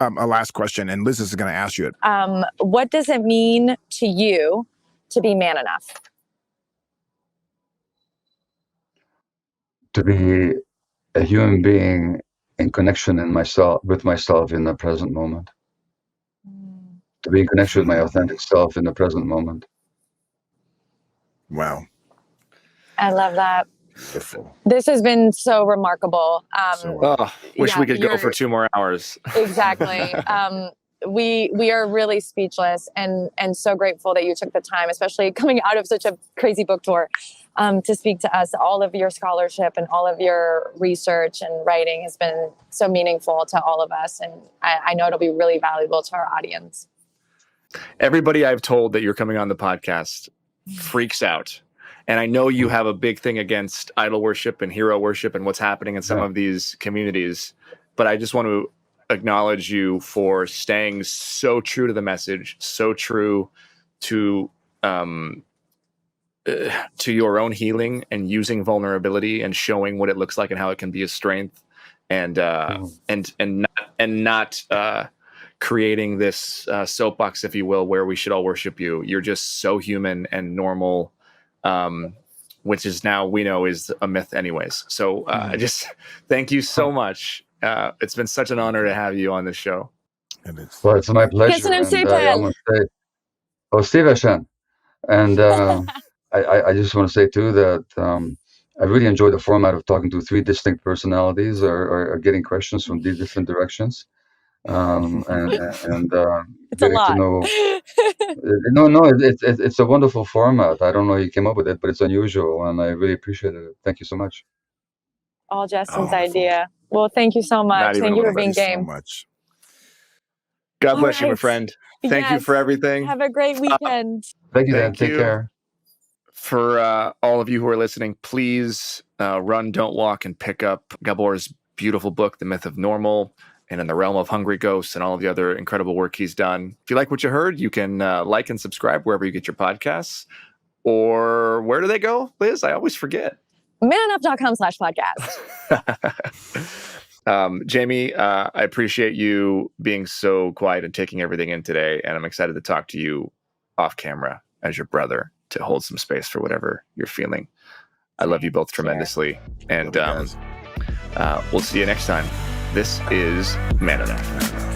a last question, and Liz is going to ask you it. What does it mean to you to be man enough? To be a human being in connection with myself in the present moment. To be in connection with my authentic self in the present moment. Wow. I love that. Beautiful. This has been so remarkable. Wish we could go for 2 more hours. Exactly. We are really speechless and so grateful that you took the time, especially coming out of such a crazy book tour, to speak to us. All of your scholarship and all of your research and writing has been so meaningful to all of us, and I know it'll be really valuable to our audience. Everybody I've told that you're coming on the podcast freaks out. And I know you have a big thing against idol worship and hero worship and what's happening in some of these communities. But I just want to acknowledge you for staying so true to the message, so true to your own healing, and using vulnerability and showing what it looks like and how it can be a strength, and not creating this soapbox, if you will, where we should all worship you. You're just so human and normal, which is now we know is a myth anyways. So I just thank you so much. It's been such an honor to have you on this show. Well, it's my pleasure. Köszönöm And szépen. I want to say, szívesen. And I just want to say too that I really enjoy the format of talking to three distinct personalities or getting questions from these different directions. And It's a getting to lot. know. No, it's a wonderful format. I don't know how you came up with it, but it's unusual, and I really appreciate it. Thank you so much. All Justin's Wonderful. idea. Well, thank you so much. Not even Thank you for wonderful. being Thank you so game. much. God All bless you, my right. friend. Thank you Yes. for everything. Have a great weekend. Thank you, Dan. Thank Take you. care. For all of you who are listening, please run, don't walk, and pick up Gabor's beautiful book, The Myth of Normal, and In the Realm of Hungry Ghosts, and all of the other incredible work he's done. If you like what you heard, you can like and subscribe wherever you get your podcasts. Or where do they go, Liz? I always forget. Manenough.com/podcast. Jamie, I appreciate you being so quiet and taking everything in today, and I'm excited to talk to you off camera as your brother to hold some space for whatever you're feeling. I love you both tremendously, and Love you guys. we'll see you next time. This is Man Enough.